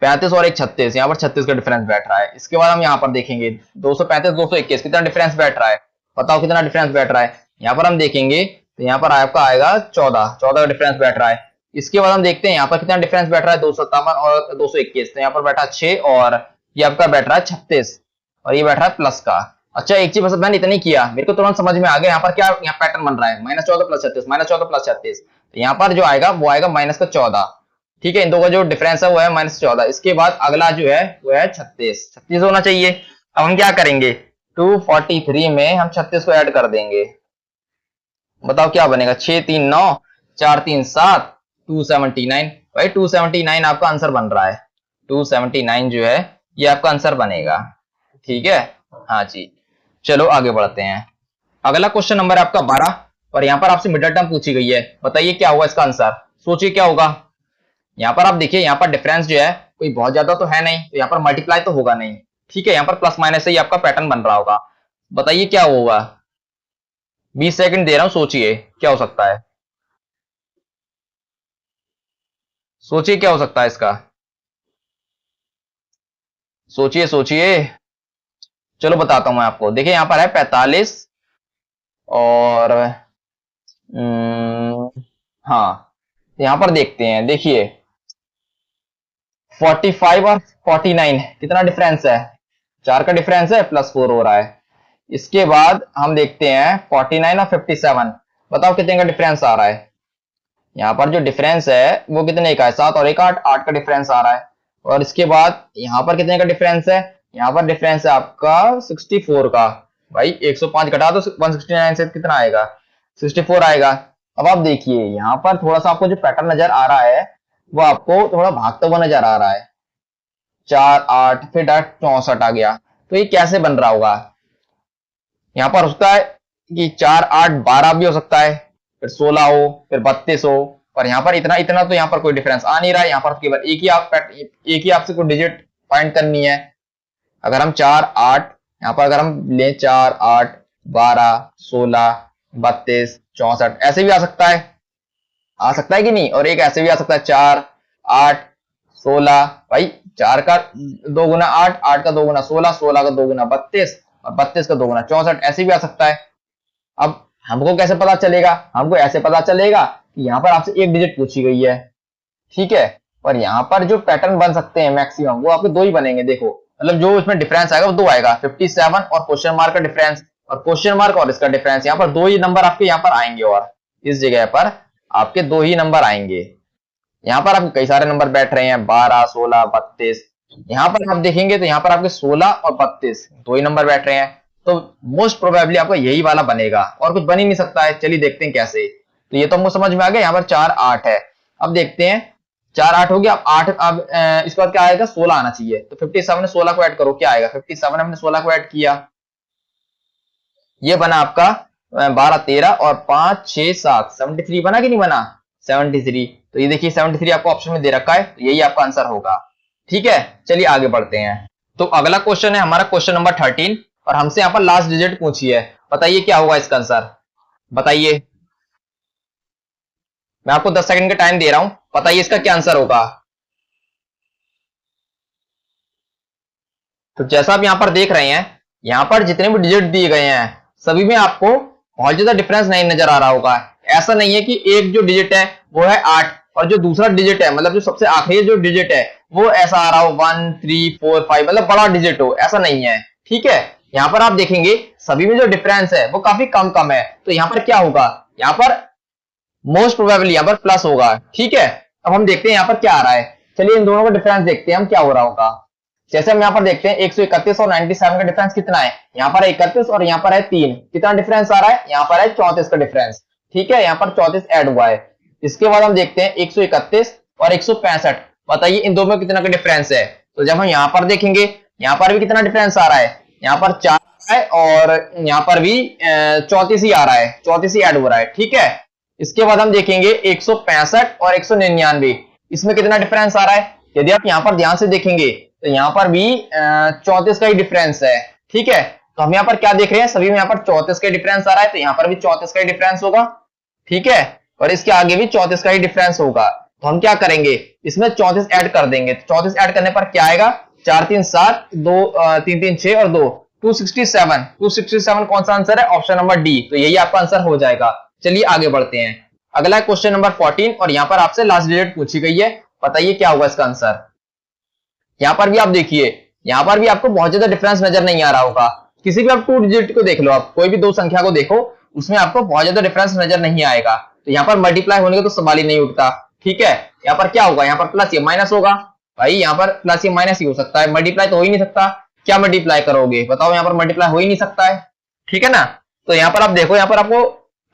35 और एक 36, यहाँ पर 36 का डिफरेंस बैठ रहा है। इसके बाद हम यहाँ पर देखेंगे 235 221, कितना डिफरेंस बैठ रहा है, बताओ कितना डिफरेंस बैठ रहा है। यहाँ पर हम देखेंगे तो यहाँ पर आपका आएगा 14 का डिफरेंस बैठ रहा है। इसके बाद हम देखते हैं यहाँ पर कितना डिफरेंस बैठ रहा है, 257 और 221, तो यहाँ पर बैठा 6, और ये आपका बैठ रहा है 36, और ये बैठ रहा है प्लस का। अच्छा एक चीज बस मैंने इतना ही किया, मेरे को तुरंत समझ में आ गया यहाँ पर क्या यहाँ पैटर्न बन रहा है, -14 + 36, -14 + 36, तो यहाँ पर जो आएगा वो आएगा -14। ठीक है, इन दो का जो डिफरेंस है वो है -14। इसके बाद अगला जो है वो है 36 होना चाहिए। अब हम क्या करेंगे, 243 में हम 36 को ऐड कर देंगे, बताओ क्या बनेगा, 6 3 9 4 3 7 279। भाई 279 आपका आंसर बन रहा है, 279 जो है ये आपका आंसर बनेगा। ठीक है, हाँ जी, चलो आगे बढ़ते हैं। अगला क्वेश्चन नंबर है आपका 12, और यहाँ पर आपसे मिडिल टर्म पूछी गई है, बताइए क्या होगा इसका आंसर, सोचिए क्या होगा। यहाँ पर आप देखिए, यहाँ पर डिफरेंस जो है कोई बहुत ज्यादा तो है नहीं, तो यहाँ पर मल्टीप्लाई तो होगा नहीं। ठीक है, यहाँ पर प्लस माइनस से ही आपका पैटर्न बन रहा होगा, बताइए क्या होगा। 20 सेकंड दे रहा हूं, सोचिए क्या हो सकता है, सोचिए क्या हो सकता है इसका, सोचिए सोचिए। चलो बताता हूं मैं आपको, देखिए यहाँ पर है 45 और हाँ, यहाँ पर देखते हैं, देखिए 45 और 49 कितना डिफरेंस है, 4 का डिफरेंस है, +4 हो रहा है। इसके बाद हम देखते हैं 49 और 57, बताओ कितने का डिफरेंस आ रहा है। यहाँ पर जो डिफरेंस है वो कितने का है, 7 और 1 8, 8 का डिफरेंस आ रहा है। और इसके बाद यहाँ पर कितने का डिफरेंस है, यहाँ पर डिफरेंस है आपका 64 का। भाई 105 घटा दो 169 से, कितना आएगा, 64 आएगा। अब आप देखिए यहाँ पर थोड़ा सा आपको जो पैटर्न नजर आ रहा है वो आपको थोड़ा भागता हुआ नजर आ रहा है, 4 8 फिर डायरेक्ट 64 आ गया, तो ये कैसे बन रहा होगा। यहाँ पर उसका है कि 4 8 12 भी हो सकता है, फिर 16 हो, फिर 32 हो, और यहाँ पर इतना इतना तो यहाँ पर कोई डिफरेंस आ नहीं रहा है। यहाँ पर केवल एक ही आपसे कोई डिजिट फाइंड करनी है। अगर हम 4 8 यहाँ पर अगर हम लें 4 8 12 16 32 64 ऐसे भी आ सकता है कि नहीं, और एक ऐसे भी आ सकता है 4 8 16, भाई 4 का 2 गुना 8, 8 का 2 गुना 16, 16 का 2 गुना 32 और 32 का 2 गुना 64 ऐसे भी आ सकता है। अब हमको कैसे पता चलेगा? हमको ऐसे पता चलेगा कि यहाँ पर आपसे एक डिजिट पूछी गई है, ठीक है, और यहाँ पर जो पैटर्न बन सकते हैं मैक्सिमम वो आपके 2 ही बनेंगे। देखो मतलब जो इसमें डिफरेंस आएगा वो 2 आएगा, 57 और क्वेश्चन मार्क का डिफरेंस, और क्वेश्चन मार्क और इसका डिफरेंस, यहाँ पर 2 ही नंबर आपके यहाँ पर आएंगे, और इस जगह पर आपके 2 ही नंबर आएंगे। यहाँ पर आपके कई सारे नंबर बैठ रहे हैं 12 16 32, यहाँ पर आप देखेंगे तो यहाँ पर आपके 16 और 32 2 ही नंबर बैठ रहे हैं, तो मोस्ट प्रोबेबली आपका यही वाला बनेगा और कुछ बन ही नहीं सकता है। चलिए देखते हैं कैसे। तो ये तो हमको समझ में आ गया, यहाँ पर 4 8 है। अब देखते हैं 4 8 हो गया, अब 8 अब इसके बाद क्या आएगा? 16 आना चाहिए। तो 57 में 16 को ऐड करो, क्या आएगा? 57 हमने 16 को ऐड किया, ये बना आपका 12 13 और 5 6 7 73 बना कि नहीं बना? 73। तो ये देखिए 73 आपको ऑप्शन में दे रखा है, तो यही आपका आंसर होगा। ठीक है, चलिए आगे बढ़ते हैं। तो अगला क्वेश्चन है हमारा क्वेश्चन नंबर 13, और हमसे यहाँ पर लास्ट डिजिट पूछी है। बताइए क्या होगा इसका आंसर, बताइए। मैं आपको 10 सेकंड का टाइम दे रहा हूं, बताइए इसका क्या आंसर होगा। तो जैसा आप यहाँ पर देख रहे हैं, यहाँ पर जितने भी डिजिट दिए गए हैं सभी में आपको बहुत ज्यादा डिफरेंस नहीं नजर आ रहा होगा। ऐसा नहीं है कि एक जो डिजिट है वो है 8 और जो दूसरा डिजिट है मतलब जो सबसे आखिरी जो डिजिट है वो ऐसा आ रहा हो 1 3 4 5, मतलब बड़ा डिजिट हो, ऐसा नहीं है। ठीक है, यहाँ पर आप देखेंगे सभी में जो डिफरेंस है वो काफी कम कम है। तो यहाँ पर क्या होगा? यहाँ पर मोस्ट प्रोबेबली यहाँ पर प्लस होगा। ठीक है, अब हम देखते हैं यहाँ पर क्या आ रहा है। चलिए इन दोनों का डिफरेंस देखते हैं हम क्या हो रहा होगा। जैसे हम यहाँ पर देखते हैं 131 और 97 का डिफरेंस कितना है? यहाँ पर है 31 और यहाँ पर है 3। कितना डिफरेंस आ रहा है? यहाँ पर है 34 का डिफरेंस। ठीक है, यहाँ पर 34 ऐड हुआ है। इसके बाद हम देखते हैं 131 और 165, बताइए इन दोनों में कितना का डिफरेंस है? तो जब हम यहाँ पर देखेंगे यहाँ पर भी कितना डिफरेंस आ रहा है? यहाँ पर 4 है और यहाँ पर भी 34 ही आ रहा है, 34 ही ऐड हो रहा है। ठीक है, इसके बाद हम देखेंगे 165 और 199, इसमें कितना डिफरेंस आ रहा है? यदि आप यहाँ पर ध्यान से देखेंगे तो यहाँ पर भी 34 का ही डिफरेंस है। ठीक है, तो हम यहाँ पर क्या देख रहे हैं? सभी में यहाँ पर 34 का डिफरेंस आ रहा है, तो यहाँ पर भी 34 का ही डिफरेंस होगा। ठीक है, और इसके आगे भी 34 का ही डिफरेंस होगा। तो हम क्या करेंगे? इसमें 34 ऐड कर देंगे। 34 ऐड करने पर क्या आएगा? 4 3 7 2 3 3 6 और 2 267। 267 कौन सा आंसर है? Option number D. तो यही आपका आंसर हो जाएगा। चलिए आगे बढ़ते हैं। अगला क्वेश्चन नंबर 14, और यहाँ पर आपसे लास्ट डिजिट पूछी गई है, बताइए क्या होगा इसका आंसर। यहाँ पर भी आप देखिए, यहाँ पर भी आपको बहुत ज्यादा डिफरेंस नजर नहीं आ रहा होगा। किसी भी आप 2 डिजिट को देख लो, आप कोई भी 2 संख्या को देखो, उसमें आपको बहुत ज्यादा डिफरेंस नजर नहीं आएगा। तो यहाँ पर मल्टीप्लाई होने का तो सवाल ही नहीं उठता। ठीक है, यहाँ पर क्या होगा? यहाँ पर प्लस या माइनस होगा। भाई यहाँ पर प्लस या माइनस ही हो सकता है, मल्टीप्लाई तो हो ही नहीं सकता। क्या मल्टीप्लाई करोगे बताओ? यहाँ पर मल्टीप्लाई हो ही नहीं सकता है। ठीक है ना, तो यहाँ पर आप देखो, यहाँ पर आपको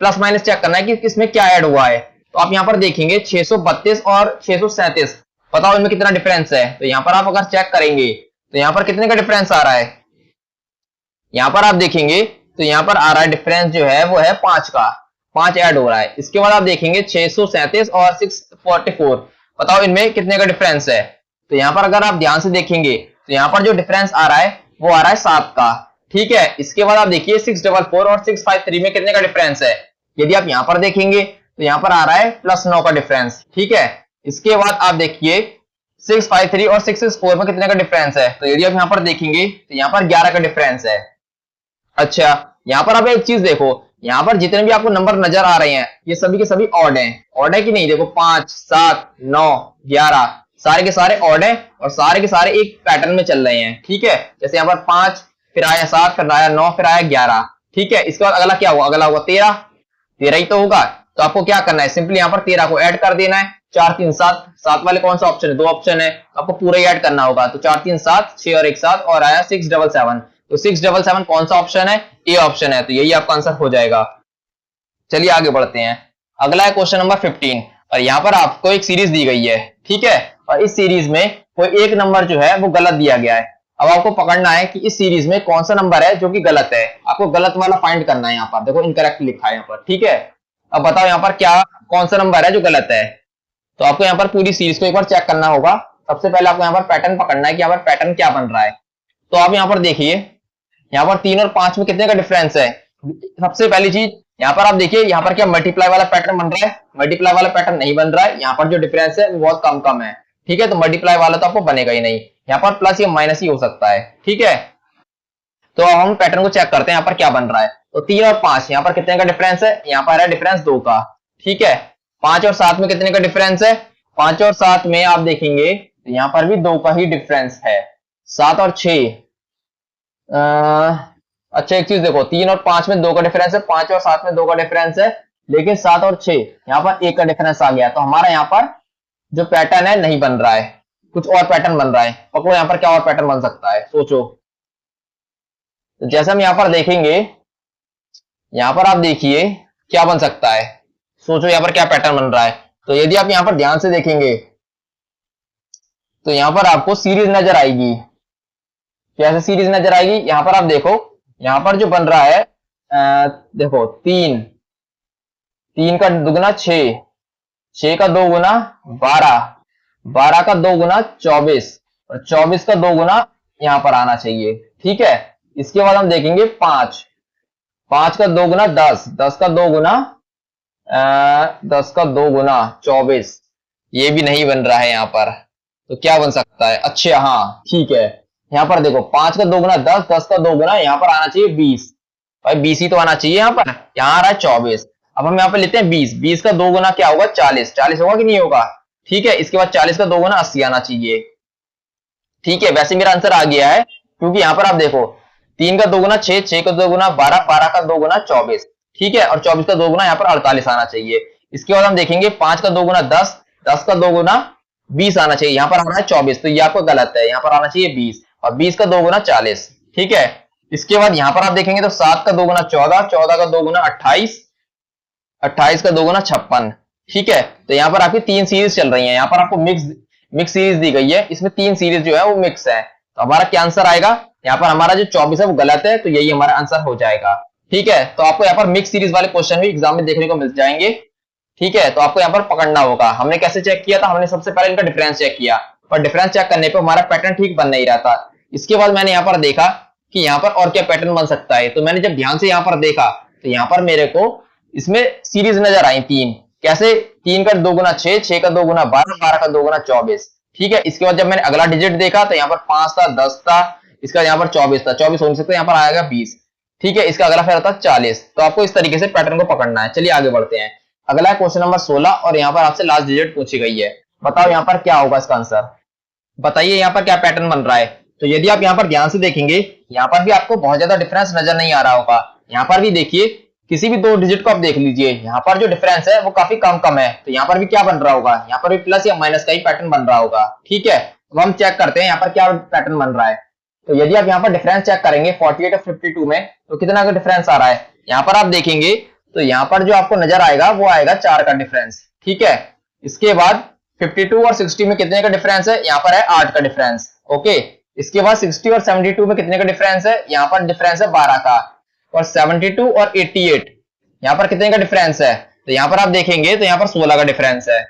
प्लस माइनस चेक करना है कि इसमें क्या ऐड हुआ है। तो आप यहाँ पर देखेंगे 632 और 637, बताओ इनमें कितना डिफरेंस है? तो यहाँ पर आप अगर चेक करेंगे तो यहाँ पर कितने का डिफरेंस आ रहा है? यहाँ पर आप देखेंगे तो यहाँ पर आ रहा है डिफरेंस जो है वो है 5 का, 5 ऐड हो रहा है। इसके बाद आप देखेंगे 637 और 644, बताओ इनमें कितने का डिफरेंस है? तो यहाँ पर अगर आप ध्यान से देखेंगे तो यहाँ पर जो डिफरेंस आ रहा है वो आ रहा है 7 का। ठीक है, इसके बाद आप देखिए 644 और 653 में कितने का डिफरेंस है? यदि आप यहाँ पर देखेंगे तो यहाँ पर आ रहा है +9 का डिफरेंस। ठीक है, इसके बाद आप देखिए 653 और 664 में कितने का डिफरेंस है? तो यदि आप यहाँ पर देखेंगे तो यहाँ पर 11 का डिफरेंस है। अच्छा, यहाँ पर आप एक चीज देखो, यहाँ पर जितने भी आपको नंबर नजर आ रहे हैं ये सभी के सभी ऑड हैं। ऑड है कि नहीं? देखो 5 7 9 11 सारे के सारे ऑड है और सारे के सारे एक पैटर्न में चल रहे हैं। ठीक है, जैसे यहाँ पर 5 फिर आया 7 फिर आया 9 फिर आया 11। ठीक है, इसके बाद अगला क्या हुआ? अगला हुआ 13, 13 ही तो होगा। तो आपको क्या करना है? सिंपली यहाँ पर 13 को ऐड कर देना है। 4 3 7, 7 वाले कौन सा ऑप्शन है? 2 ऑप्शन है, आपको पूरा ही ऐड करना होगा। तो 4 3 7 6 और 1 7 और आया 677। तो 677 कौन सा ऑप्शन है? ए ऑप्शन है। तो यही आपका आंसर हो जाएगा। चलिए आगे बढ़ते हैं। अगला है क्वेश्चन नंबर 15, और यहाँ पर आपको एक सीरीज दी गई है। ठीक है, और इस सीरीज में कोई एक नंबर जो है वो गलत दिया गया है। अब आपको पकड़ना है कि इस सीरीज में कौन सा नंबर है जो कि गलत है। आपको गलत वाला फाइंड करना है। यहाँ पर देखो इनकरेक्ट लिखा है यहाँ पर। ठीक है, अब बताओ यहाँ पर क्या कौन सा नंबर है जो गलत है। तो आपको यहाँ पर पूरी सीरीज को एक बार चेक करना होगा। सबसे पहले आपको यहाँ पर पैटर्न पकड़ना है कि यहाँ पर पैटर्न क्या बन रहा है। तो आप यहाँ पर देखिए, यहाँ पर 3 और 5 में कितने का डिफरेंस है। सबसे पहली चीज यहाँ पर आप देखिए, यहाँ पर क्या मल्टीप्लाई वाला पैटर्न बन रहा है। मल्टीप्लाई वाला पैटर्न नहीं बन रहा है, यहाँ पर जो डिफरेंस है वो बहुत कम कम है। ठीक है, तो मल्टीप्लाई वाला तो आपको बनेगा ही नहीं, यहाँ पर प्लस या माइनस ही हो सकता है। ठीक है, तो अब हम पैटर्न को चेक करते हैं यहाँ पर क्या बन रहा है। तो 3 और 5 यहाँ पर कितने का डिफरेंस है, यहाँ पर है डिफरेंस 2 का। ठीक है, 5 और 7 में कितने का डिफरेंस है, 5 और 7 में आप देखेंगे तो यहाँ पर भी 2 का ही डिफरेंस है। 7 और 6 अच्छा एक चीज देखो, 3 और 5 में 2 का डिफरेंस है, 5 और 7 में 2 का डिफरेंस है, लेकिन 7 और 6 यहाँ पर 1 का डिफरेंस आ गया। तो हमारा यहाँ पर जो पैटर्न है नहीं बन रहा है, कुछ और पैटर्न बन रहा है। पकड़ो यहाँ पर क्या और पैटर्न बन सकता है, सोचो। तो जैसे हम यहाँ पर देखेंगे, यहाँ पर आप देखिए क्या बन सकता है, सोचो यहाँ पर क्या पैटर्न बन रहा है। तो यदि आप यहाँ पर ध्यान से देखेंगे तो यहाँ पर आपको सीरीज नजर आएगी। कैसे सीरीज नजर आएगी, यहाँ पर आप देखो, यहाँ पर जो बन रहा है देखो 3 का दुगुना 6, 6 का 2 गुना 12, 12 का 2 गुना 24 और 24 का 2 गुना यहाँ पर आना चाहिए। ठीक है, इसके बाद हम देखेंगे 5, 5 का 2 गुना 10, 10 का 2 गुना 10 का 2 गुना 24, ये भी नहीं बन रहा है यहाँ पर। तो क्या बन सकता है, अच्छा हाँ ठीक है, यहाँ पर देखो 5 का 2 गुना 10, 10 का 2 गुना यहाँ पर आना चाहिए 20, भाई 20 ही तो आना चाहिए यहाँ पर, यहाँ आ रहा है 24। अब हम यहाँ पर लेते हैं 20, 20 का 2 गुना क्या होगा 40, 40 होगा कि नहीं होगा। ठीक है, इसके बाद 40 का 2 गुना 80 आना चाहिए। ठीक है, वैसे मेरा आंसर आ गया है, क्योंकि यहाँ पर आप देखो 3 का 2 गुना 6, 6 का 2 गुना 12, 12 का 2 गुना 24। ठीक है, और 24 का 2 गुना यहाँ पर 48 आना चाहिए। इसके बाद हम देखेंगे 5 का 2 गुना 10, 10 का 2 गुना 20 आना चाहिए, यहाँ पर आ रहा है 24, तो ये आपको गलत है, यहाँ पर आना चाहिए 20 और 20 का 2 गुना 40। ठीक है, इसके बाद यहाँ पर आप देखेंगे तो 7 का 2 गुना 14, 14 का 2 गुना 28, 28 का 2 गुना 56। ठीक है, तो यहाँ पर आपकी 3 सीरीज चल रही है, यहाँ पर आपको मिक्स सीरीज दी गई है, इसमें 3 सीरीज जो है वो मिक्स है। तो हमारा क्या आंसर आएगा, यहाँ पर हमारा जो 24 है वो गलत है, तो यही हमारा आंसर हो जाएगा। ठीक है, तो आपको यहाँ पर मिक्स सीरीज वाले क्वेश्चन भी एग्जाम में देखने को मिल जाएंगे। ठीक है, तो आपको यहाँ पर पकड़ना होगा। हमने कैसे चेक किया था, हमने सबसे पहले इनका डिफरेंस चेक किया, पर डिफरेंस चेक करने पे हमारा पैटर्न ठीक बन नहीं रहा था। इसके बाद मैंने यहाँ पर देखा कि यहाँ पर और क्या पैटर्न बन सकता है, तो मैंने जब ध्यान से यहाँ पर देखा तो यहाँ पर मेरे को इसमें सीरीज नजर आई 3। कैसे, 3 का 2 गुना 6, 6 का 2 गुना 12, 12 का 2 गुना 24। ठीक है, इसके बाद जब मैंने अगला डिजिट देखा तो यहाँ पर 5 था, 10 था, इसका यहाँ पर 24 था, 24 हो नहीं सकता, यहाँ पर आएगा 20। ठीक है, इसका अगला फिर आता 40। तो आपको इस तरीके से पैटर्न को पकड़ना है। चलिए आगे बढ़ते हैं। अगला है क्वेश्चन नंबर 16 और यहाँ पर आपसे लास्ट डिजिट पूछी गई है। बताओ यहाँ पर क्या होगा इसका आंसर, बताइए यहाँ पर क्या पैटर्न बन रहा है। तो यदि आप यहाँ पर ध्यान से देखेंगे, यहाँ पर भी आपको बहुत ज्यादा डिफरेंस नजर नहीं आ रहा होगा। यहाँ पर भी देखिए, किसी भी 2 डिजिट को आप देख लीजिए, यहाँ पर जो डिफरेंस है वो काफी कम है। तो यहाँ पर भी क्या बन रहा होगा, यहाँ पर भी प्लस या माइनस का ही पैटर्न बन रहा होगा। ठीक है, अब हम चेक करते हैं यहाँ पर क्या पैटर्न बन रहा है। तो यदि आप यहाँ पर डिफरेंस चेक करेंगे 48 और 52 में, तो कितना का डिफरेंस आ रहा है। यहाँ पर आप देखेंगे तो यहाँ पर जो आपको नजर आएगा वो आएगा 4 का डिफरेंस। ठीक है, इसके बाद 52 और 60 में कितने का डिफरेंस है, यहाँ पर है 8 का डिफरेंस। ओके, इसके बाद 60 और 72 में कितने का डिफरेंस है, यहाँ पर डिफरेंस है 12 का। और 72 और 88 यहाँ पर कितने का डिफरेंस है, तो यहाँ पर आप देखेंगे तो यहाँ पर 16 का डिफरेंस है।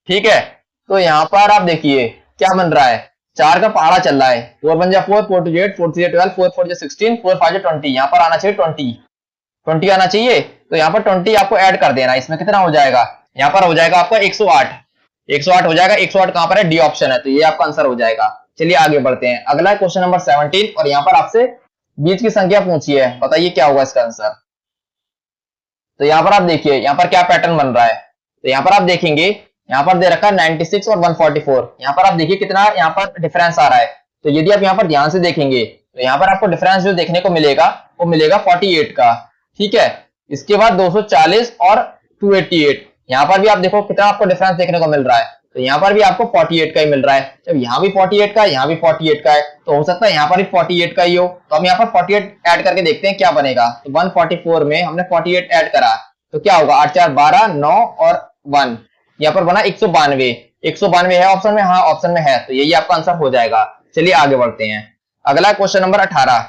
ठीक है, तो यहाँ पर आप देखिए क्या बन रहा है, 4 का पहाड़ा चल रहा है, 4 बन जा 4, 4 टू 8, 4 3 12, 4 4 16, 4 5 20, यहाँ पर आना चाहिए 20 आना चाहिए। तो यहाँ पर 20 आपको ऐड कर देना, इसमें कितना हो जाएगा, यहाँ पर हो जाएगा आपका 108, 108 हो जाएगा। 108 कहां पर है, डी ऑप्शन है, तो ये आपका आंसर हो जाएगा। चलिए आगे बढ़ते हैं। अगला है क्वेश्चन नंबर 17 और यहाँ पर आपसे बीच की संख्या पूछी है, बताइए क्या होगा इसका आंसर। तो यहाँ पर आप देखिए यहाँ पर क्या पैटर्न बन रहा है। तो यहाँ पर आप देखेंगे, यहाँ पर दे रखा है 96 और 144। यहाँ पर आप देखिए कितना यहाँ पर डिफरेंस आ रहा है। तो यदि आप यहाँ पर ध्यान से देखेंगे तो यहाँ पर आपको डिफरेंस जो देखने को मिलेगा वो मिलेगा 48 का। ठीक है, इसके बाद 240 और 288, यहाँ पर भी आप देखो कितना आपको डिफरेंस देखने को मिल रहा है। तो यहाँ पर भी आपको 48 का ही मिल रहा है। जब यहाँ भी 48 का है, यहाँ भी 48 का है, तो हो सकता है यहाँ पर भी 48 का ही हो। तो हम यहाँ पर 48 ऐड करके देखते हैं क्या बनेगा। तो 144 में हमने 48 ऐड करा तो क्या होगा, 8 4 12, 9 और 1, यहाँ पर बना 192। 192 है ऑप्शन में, हाँ ऑप्शन में है, तो यही आपका आंसर हो जाएगा। चलिए आगे बढ़ते हैं। अगला क्वेश्चन नंबर 18,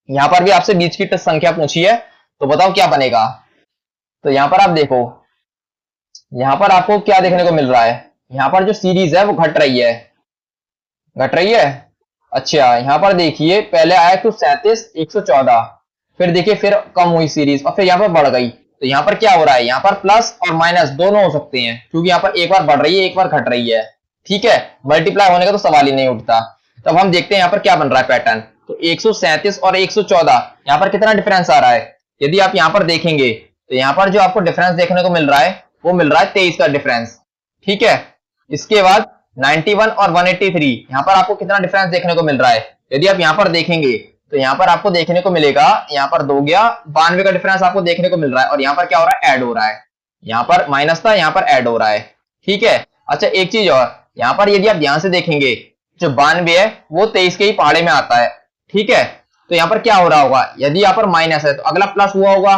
यहाँ पर भी आपसे बीच की संख्या पूछी है, तो बताओ क्या बनेगा। तो यहाँ पर आप देखो, यहाँ पर आपको क्या देखने को मिल रहा है, यहाँ पर जो सीरीज है वो घट रही है, घट रही है। अच्छा यहाँ पर देखिए पहले आया 137, 114, फिर देखिए फिर कम हुई सीरीज और फिर यहाँ पर बढ़ गई। तो यहाँ पर क्या हो रहा है, यहाँ पर प्लस और माइनस दोनों हो सकते हैं, क्योंकि यहाँ पर एक बार बढ़ रही है एक बार घट रही है। ठीक है, मल्टीप्लाई होने का तो सवाल ही नहीं उठता। तब हम देखते हैं यहाँ पर क्या बन रहा है पैटर्न। तो 137 और 114 यहाँ पर कितना डिफरेंस आ रहा है, यदि आप यहाँ पर देखेंगे तो यहाँ पर जो आपको डिफरेंस देखने को मिल रहा है वो मिल रहा है 23 का डिफरेंस। ठीक है, इसके बाद 91 और 183 यहाँ पर आपको कितना डिफरेंस देखने को मिल रहा है, यदि आप यहाँ पर देखेंगे तो यहाँ पर आपको देखने को मिलेगा, यहाँ पर 2 गया 92 का डिफरेंस आपको देखने को मिल रहा है। और यहाँ पर क्या हो रहा है, ऐड हो रहा है, यहाँ पर माइनस था यहाँ पर ऐड हो रहा है। ठीक है, अच्छा एक चीज और, यहाँ पर यदि आप ध्यान से देखेंगे जो 92 है वो 23 के ही पहाड़े में आता है। ठीक है, तो यहाँ पर क्या हो रहा होगा, यदि यहाँ पर माइनस है तो अगला प्लस हुआ होगा।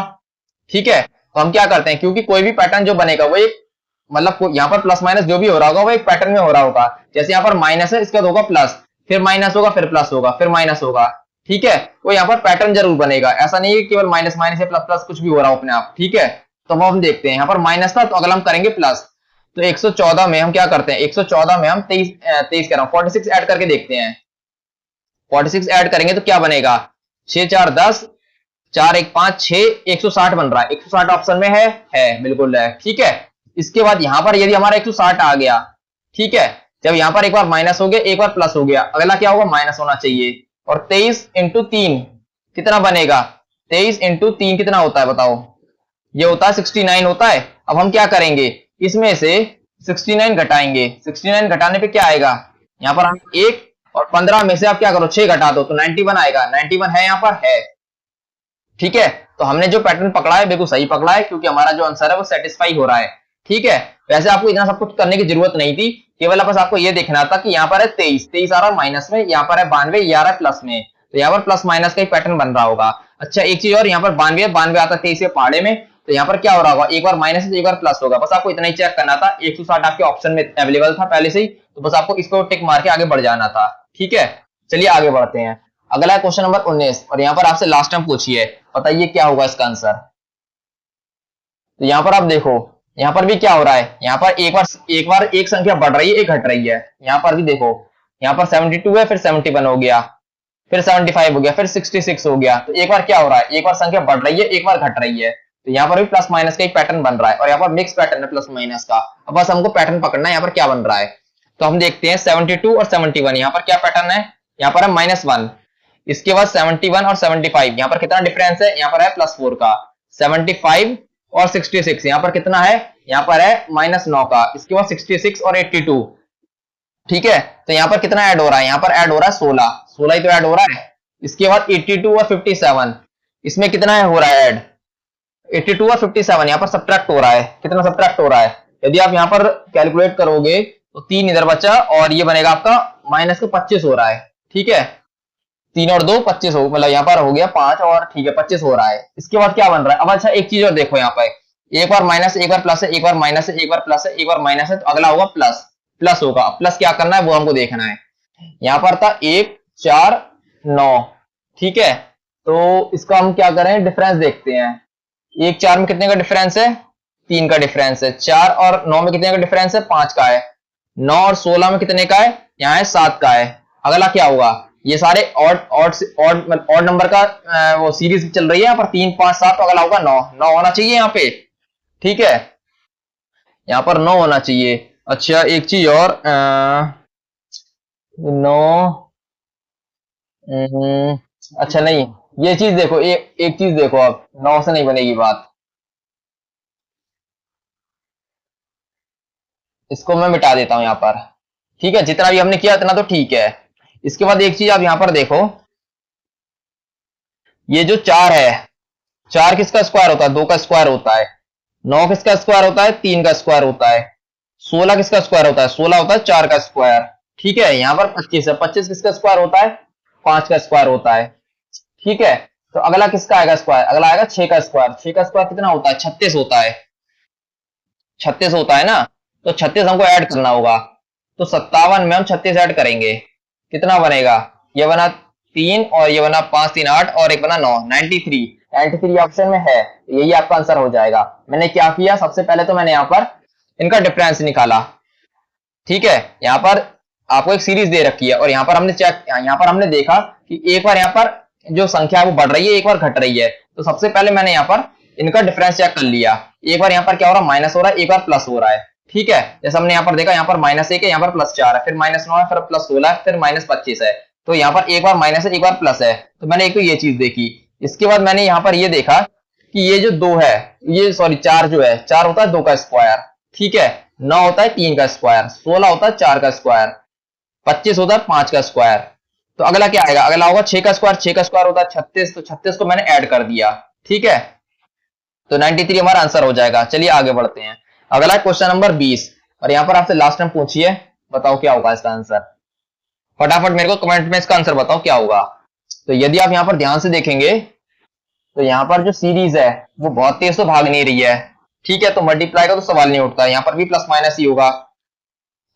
ठीक है, तो हम क्या करते हैं, क्योंकि कोई भी पैटर्न जो बनेगा वो एक मतलब यहाँ पर प्लस माइनस जो भी हो रहा होगा वो एक पैटर्न में हो रहा होगा। जैसे यहाँ पर माइनस है, इसका होगा प्लस, फिर माइनस होगा, फिर प्लस होगा, फिर माइनस होगा। ठीक है, वो यहाँ पर पैटर्न जरूर बनेगा, ऐसा नहीं है कि केवल माइनस माइनस या प्लस प्लस कुछ भी हो रहा हो अपने आप। ठीक है, तो हम देखते हैं यहाँ पर माइनस था तो अगला हम करेंगे प्लस। तो 114 में हम क्या करते हैं, 114 में हम 23 कर रहा हूँ 46 ऐड करके देखते हैं। 46 ऐड करेंगे तो क्या बनेगा, 6 4 10, 4 1 5 6, 160 बन रहा है। 160 ऑप्शन में है बिल्कुल है। ठीक है, इसके बाद यहाँ पर यदि हमारा 160 आ गया, ठीक है, जब यहाँ पर एक बार माइनस हो गया एक बार प्लस हो गया, अगला क्या होगा, माइनस होना चाहिए। और 23 इंटू 3 कितना बनेगा, 23 इंटू 3 कितना होता है बताओ, ये होता है 69 होता है। अब हम क्या करेंगे, इसमें से 69 घटाएंगे, 69 घटाने पे क्या आएगा, यहाँ पर हम 1 और 15 में से आप क्या करो 6 घटा दो तो 91 आएगा। 91 है यहाँ पर है। ठीक है, तो हमने जो पैटर्न पकड़ा है बिल्कुल सही पकड़ा है, क्योंकि हमारा जो आंसर है वो सेटिस्फाई हो रहा है। ठीक है, वैसे आपको इतना सब कुछ करने की जरूरत नहीं थी, केवल बस आपको ये देखना था कि यहाँ पर है 23 आ रहा है माइनस में, यहाँ पर है 92 ये आ रहा है प्लस में, तो यहाँ पर प्लस माइनस का ही पैटर्न बन रहा होगा। अच्छा एक चीज और, यहाँ पर 92 आता है 23 के पहाड़े में, तो यहाँ पर क्या हो रहा होगा, एक बार माइनस है एक बार प्लस होगा। बस आपको इतना ही चेक करना था, 160 आपके ऑप्शन में अवेलेबल था पहले से ही, तो बस आपको इसको टिक मार के आगे बढ़ जाना था। ठीक है, चलिए आगे बढ़ते हैं। अगला क्वेश्चन नंबर 19 और यहाँ पर आपसे लास्ट टाइम पूछिए, बताइए क्या होगा इसका आंसर। तो यहाँ पर आप देखो, यहाँ पर भी क्या हो रहा है, यहाँ पर एक बार एक संख्या बढ़ रही है एक घट रही है। यहाँ पर भी देखो, यहाँ पर 72 है फिर 71 हो गया, फिर 75 हो गया, फिर 66 हो गया। तो एक बार क्या हो रहा है, एक बार संख्या बढ़ रही है एक बार घट रही है। तो यहाँ पर भी प्लस माइनस का एक पैटर्न बन रहा है और यहाँ पर मिक्स पैटर्न है प्लस माइनस का। अब बस हमको पैटर्न पकड़ना है यहाँ पर क्या बन रहा है। तो हम देखते हैं 72 और 71, यहाँ पर क्या पैटर्न है, यहाँ पर है -1। इसके बाद 71 और 75, यहाँ पर कितना डिफरेंस है, यहाँ पर है +4 का। 75 और 66 यहाँ पर कितना है, यहाँ पर है -9 का। इसके बाद 66 और 82, ठीक है, तो यहाँ पर कितना ऐड हो रहा है, यहाँ पर ऐड हो रहा है 16 ही तो ऐड हो रहा है। इसके बाद 82 और 57, इसमें कितना है हो रहा है ऐड, 82 और 57 यहाँ पर सब्ट्रैक्ट हो रहा है। कितना सब्ट्रैक्ट हो रहा है, यदि आप यहाँ पर कैलकुलेट करोगे तो 3 इधर बचा और ये बनेगा आपका -25 हो रहा है। ठीक है, 3 और 2 25 हो, मतलब यहाँ पर हो गया 5 और ठीक है 25 हो रहा है। इसके बाद क्या बन रहा है, अब अच्छा एक चीज और देखो, यहाँ पर एक बार माइनस एक बार प्लस है, एक बार माइनस है एक बार प्लस है, एक बार माइनस है, तो अगला होगा प्लस होगा। प्लस क्या करना है वो हमको देखना है। यहाँ पर था 1 4 9, ठीक है, तो इसका हम क्या करें, डिफरेंस देखते हैं। 1 4 में कितने का डिफरेंस है, 3 का डिफरेंस है। 4 और 9 में कितने का डिफरेंस है, 5 का है। 9 और 16 में कितने का है, यहाँ है 7 का है। अगला क्या होगा, ये सारे ऑड नंबर का वो सीरीज चल रही है यहाँ पर 3 5 7, तो अगला होगा 9 होना चाहिए यहाँ पे। ठीक है, यहाँ पर 9 होना चाहिए। अच्छा एक चीज और 9 अच्छा नहीं, ये चीज देखो, एक चीज देखो, अब 9 से नहीं बनेगी बात, इसको मैं मिटा देता हूं यहाँ पर। ठीक है, जितना भी हमने किया इतना तो ठीक है। इसके बाद एक चीज आप यहाँ पर देखो, ये जो 4 है, 4 किसका स्क्वायर होता है, 2 का स्क्वायर होता है। 9 किसका स्क्वायर होता है, 3 का स्क्वायर होता है। 16 किसका स्क्वायर होता है, 16 होता है 4 का स्क्वायर। ठीक है, यहाँ पर 25 है, 25 किसका स्क्वायर होता है, 5 का स्क्वायर होता है। ठीक है, तो अगला किसका आएगा स्क्वायर, अगला आएगा 6 का स्क्वायर। 6 का स्क्वायर कितना होता है, 36 होता है। 36 होता है ना, तो 36 हमको ऐड करना होगा। तो 57 में हम 36 ऐड करेंगे, कितना बनेगा, ये बना 3 और ये बना 5 3 8 और एक बना 9, 93। 93 ऑप्शन में है, यही आपका आंसर हो जाएगा। मैंने क्या किया, सबसे पहले तो मैंने यहाँ पर इनका डिफरेंस निकाला। ठीक है, यहाँ पर आपको एक सीरीज दे रखी है और यहाँ पर हमने देखा कि एक बार यहाँ पर जो संख्या है वो बढ़ रही है, एक बार घट रही है। तो सबसे पहले मैंने यहाँ पर इनका डिफरेंस चेक कर लिया। एक बार यहाँ पर क्या हो रहा है, माइनस हो रहा है, एक बार प्लस हो रहा है। ठीक है, जैसे हमने यहाँ पर देखा, यहाँ पर -1 है, यहाँ पर +4 है, फिर -9 है, फिर +16 है, फिर -25 है। तो यहाँ पर एक बार माइनस है, एक बार प्लस है। तो मैंने एक तो ये चीज देखी। इसके बाद मैंने यहाँ पर ये देखा कि ये जो 2 है, ये सॉरी 4 जो है, 4 होता है 2 का स्क्वायर। ठीक है, 9 होता है 3 का स्क्वायर, 16 होता है 4 का स्क्वायर, 25 होता है 5 का स्क्वायर। तो अगला क्या आएगा, अगला होगा 6 का स्क्वायर। 6 का स्क्वायर होता है 36, तो 36 को मैंने ऐड कर दिया। ठीक है, तो 93 हमारा आंसर हो जाएगा। चलिए आगे बढ़ते हैं। अगला क्वेश्चन नंबर 20, और यहाँ पर आपसे लास्ट टाइम पूछिए, बताओ क्या होगा इसका आंसर। फटाफट मेरे को कमेंट में इसका आंसर बताओ क्या होगा। तो यदि आप यहाँ पर ध्यान से देखेंगे तो यहाँ पर जो सीरीज है वो बहुत तेज तो भाग नहीं रही है। ठीक है, तो मल्टीप्लाई का तो सवाल नहीं उठता, यहाँ पर भी प्लस माइनस ही होगा।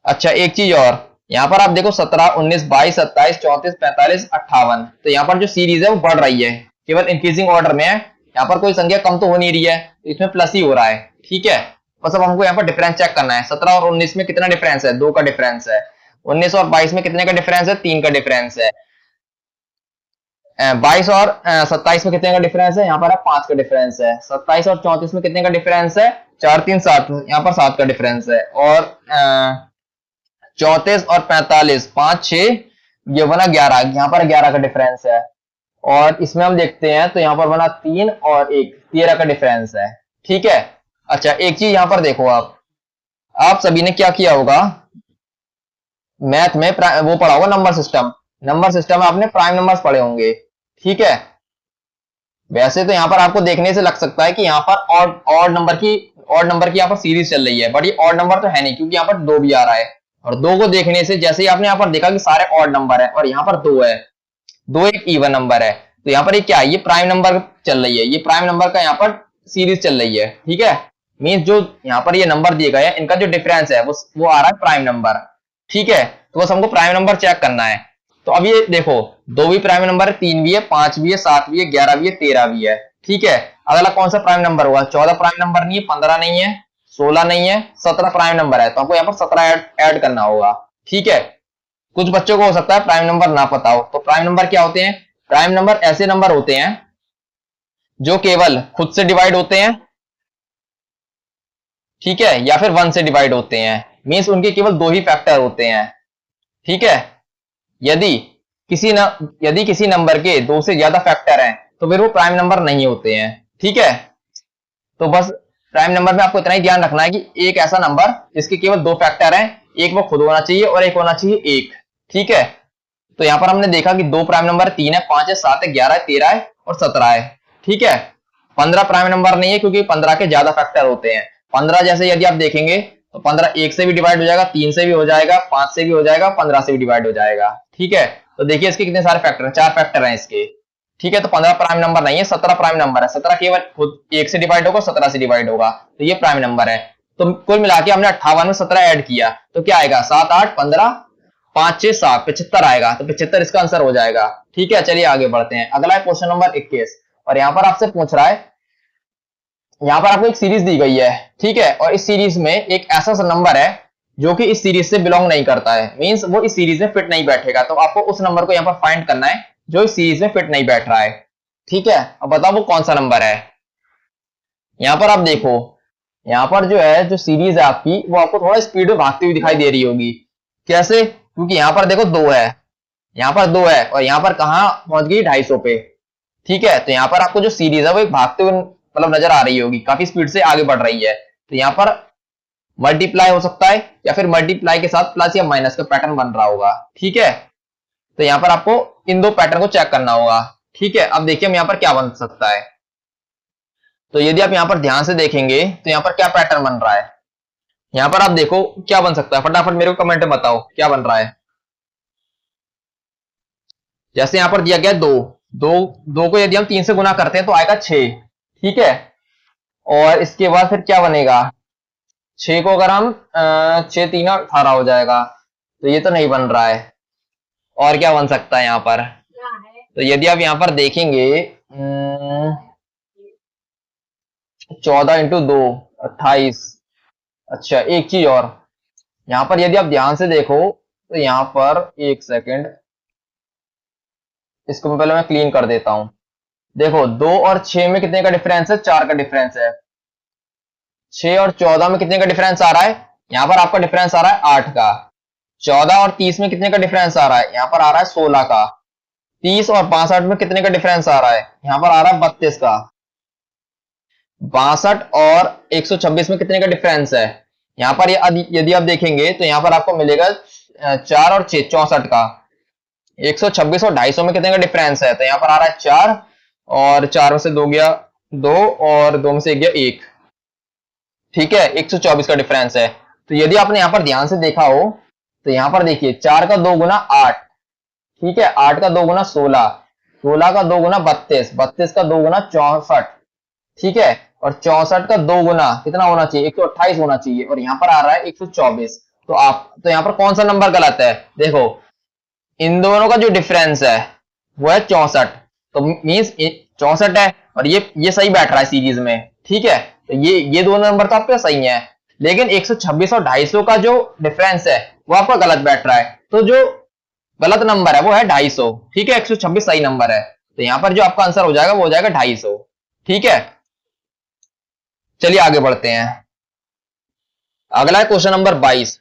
अच्छा, एक चीज और, यहाँ पर आप देखो 17, 19, 22, 27, 34, 45, 58। तो यहाँ पर जो सीरीज है वो बढ़ रही है, केवल इंक्रीजिंग ऑर्डर में है। यहाँ पर कोई संख्या कम तो हो नहीं रही है, तो इसमें प्लस ही हो रहा है। ठीक है, बस अब हमको यहाँ पर डिफरेंस चेक करना है। 17 और 19 में कितना डिफरेंस है, 2 का डिफरेंस है। 19 और 22 में कितने का डिफरेंस है, 3 का डिफरेंस है। 22 और 27 में कितने का डिफरेंस है, यहाँ पर 5 का डिफरेंस है। 27 और 34 में कितने का डिफरेंस है, 4, 3, 7, यहाँ पर 7 का डिफरेंस है। और 34 और 45, 5, 6, ये बना 11, यहाँ पर 11 का डिफरेंस है। और इसमें हम देखते हैं तो यहाँ पर बना 3 और 1, 13 का डिफरेंस है। ठीक है, अच्छा एक चीज यहाँ पर देखो, आप सभी ने क्या किया होगा, मैथ में वो पढ़ा होगा नंबर सिस्टम। नंबर सिस्टम में आपने प्राइम नंबर्स पढ़े होंगे। ठीक है, वैसे तो यहाँ पर आपको देखने से लग सकता है कि यहाँ पर ऑड नंबर की यहाँ पर सीरीज चल रही है, बट ये ऑड नंबर तो है नहीं, क्योंकि यहाँ पर 2 भी आ रहा है। और 2 को देखने से, जैसे ही आपने यहाँ पर देखा कि सारे ऑड नंबर है और यहाँ पर 2 है, 2 एक इवन नंबर है, तो यहाँ पर ये क्या है, ये प्राइम नंबर चल रही है, ये प्राइम नंबर का यहाँ पर सीरीज चल रही है। ठीक है, मीन्स जो यहाँ पर ये नंबर दिए गए हैं, इनका जो डिफरेंस है वो आ रहा है प्राइम नंबर। ठीक है, तो बस हमको प्राइम नंबर चेक करना है। तो अब ये देखो, 2 भी प्राइम नंबर है, 3 भी है, 5 भी है, 7 भी है, 11 भी है, 13 भी है। ठीक है, अगला कौन सा प्राइम नंबर होगा, 14 प्राइम नंबर नहीं है, 15 नहीं है, 16 नहीं है, 17 प्राइम नंबर है। तो आपको यहाँ पर 17 ऐड करना होगा। ठीक है, कुछ बच्चों को हो सकता है प्राइम नंबर ना पता हो। तो प्राइम नंबर क्या होते हैं, प्राइम नंबर ऐसे नंबर होते हैं जो केवल खुद से डिवाइड होते हैं, ठीक है, या फिर 1 से डिवाइड होते हैं। मींस उनके केवल 2 ही फैक्टर होते हैं। ठीक है, यदि किसी नंबर के 2 से ज्यादा फैक्टर हैं तो फिर वो प्राइम नंबर नहीं होते हैं। ठीक है, तो बस प्राइम नंबर में आपको इतना ही ध्यान रखना है कि एक ऐसा नंबर जिसके केवल 2 फैक्टर हैं, एक वो खुद होना चाहिए और एक होना चाहिए 1। ठीक है, तो यहां पर हमने देखा कि 2 प्राइम नंबर 3 है, 5 है, 7 है, 11 है, 13 है और 17 है। ठीक है, 15 प्राइम नंबर नहीं है, क्योंकि 15 के ज्यादा फैक्टर होते हैं। 15 जैसे यदि आप देखेंगे तो 15 1 से भी डिवाइड हो जाएगा, 3 से भी हो जाएगा, 5 से भी हो जाएगा, 15 से भी डिवाइड हो जाएगा। ठीक है, तो देखिए इसके कितने सारे फैक्टर हैं, 4 फैक्टर हैं इसके। ठीक है, तो 15 प्राइम नंबर नहीं है, 17 प्राइम नंबर है। 17 केवल खुद 1 से डिवाइड होगा, 17 से डिवाइड होगा, तो ये प्राइम नंबर है। तो कुल मिला के हमने 58 में 17 ऐड किया, तो क्या आएगा, 7, 8, 15, 5, 6, 7, 75 आएगा। तो 75 इसका आंसर हो जाएगा। ठीक है, चलिए आगे बढ़ते हैं। अगला है क्वेश्चन नंबर 21, और यहाँ पर आपसे पूछ रहा है, यहाँ पर आपको एक सीरीज दी गई है। ठीक है, और इस सीरीज में एक ऐसा नंबर है जो कि इस सीरीज से बिलोंग नहीं करता है, मींस वो इस सीरीज में फिट नहीं बैठेगा। तो आपको उस नंबर को यहाँ पर फाइंड करना है जो इस सीरीज में फिट नहीं बैठ रहा है। ठीक है, अब बताओ वो कौन सा नंबर है। यहाँ पर आप देखो, यहाँ पर जो है, जो सीरीज है आपकी, वो आपको थोड़ा स्पीड में भागती हुई दिखाई दे रही होगी। कैसे, क्योंकि यहाँ पर देखो 2 है, यहाँ पर 2 है, और यहाँ पर कहाँ पहुंच गई, 250 पे। ठीक है, तो यहाँ पर आपको जो सीरीज है वो एक भागते हुए मतलब नजर आ रही होगी, काफी स्पीड से आगे बढ़ रही है। तो यहाँ पर मल्टीप्लाई हो सकता है, या फिर मल्टीप्लाई के साथ प्लस या माइनस का पैटर्न बन रहा होगा। ठीक है, तो यहाँ पर आपको इन 2 पैटर्न को चेक करना होगा। ठीक है, अब देखिए हम यहाँ पर क्या बन सकता है। तो यदि आप यहाँ पर ध्यान से देखेंगे तो यहाँ पर क्या पैटर्न बन रहा है, यहाँ पर आप देखो क्या बन सकता है, फटाफट मेरे को कमेंट में बताओ क्या बन रहा है। जैसे यहाँ पर दिया गया 2 को यदि हम 3 से गुना करते हैं तो आएगा 6। ठीक है, और इसके बाद फिर क्या बनेगा, 6 को अगर हम 6 3 18 हो जाएगा, तो ये तो नहीं बन रहा है। और क्या बन सकता है यहाँ पर, तो यदि आप यहाँ पर देखेंगे, 14 इंटू 2 28। अच्छा एक चीज और, यहां पर यदि आप ध्यान से देखो तो यहां पर एक सेकंड, इसको पहले मैं क्लीन कर देता हूं। देखो 2 और 6 में कितने का डिफरेंस है, 4 का डिफरेंस है। 6 और 14 में कितने का डिफरेंस आ रहा है, यहां पर आपका डिफरेंस आ रहा है 8 का। 14 और 30 में कितने का डिफरेंस आ रहा है, यहां पर आ रहा है 16 का। 30 और 62 में कितने का डिफरेंस आ रहा है, यहां पर आ रहा है 32 का। 62 और 126 में कितने का डिफरेंस है, यहां पर यदि आप देखेंगे तो यहां पर आपको मिलेगा 4 और 6 64 का। 126 और 250 में कितने का डिफरेंस है, तो यहां पर आ रहा है 4, और 4 में से 2 गया 2, और 2 में से 1 गया 1। ठीक है, 124 का डिफरेंस है। तो यदि आपने यहां पर ध्यान से देखा हो तो यहां पर देखिए 4 का 2 गुना 8, ठीक है, 8 का 2 गुना 16, 16 का 2 गुना 32, 32 का 2 गुना 64, ठीक है, और 64 का 2 गुना कितना होना चाहिए, 128 होना चाहिए, और यहां पर आ रहा है 124। तो यहां पर कौन सा नंबर गलत है, देखो इन दोनों का जो डिफरेंस है वो है 64, तो मींस 64 है, और ये सही बैठ रहा है सीरीज में। ठीक है, तो ये दोनों नंबर तो आपके सही है, लेकिन 126 और 250 का जो डिफरेंस है वो आपका गलत बैठ रहा है। तो जो गलत नंबर है वो है 250। ठीक है, 126 सही नंबर है, तो यहां पर जो आपका आंसर हो जाएगा वो हो जाएगा 250। ठीक है, चलिए आगे बढ़ते हैं। अगला है क्वेश्चन नंबर 22,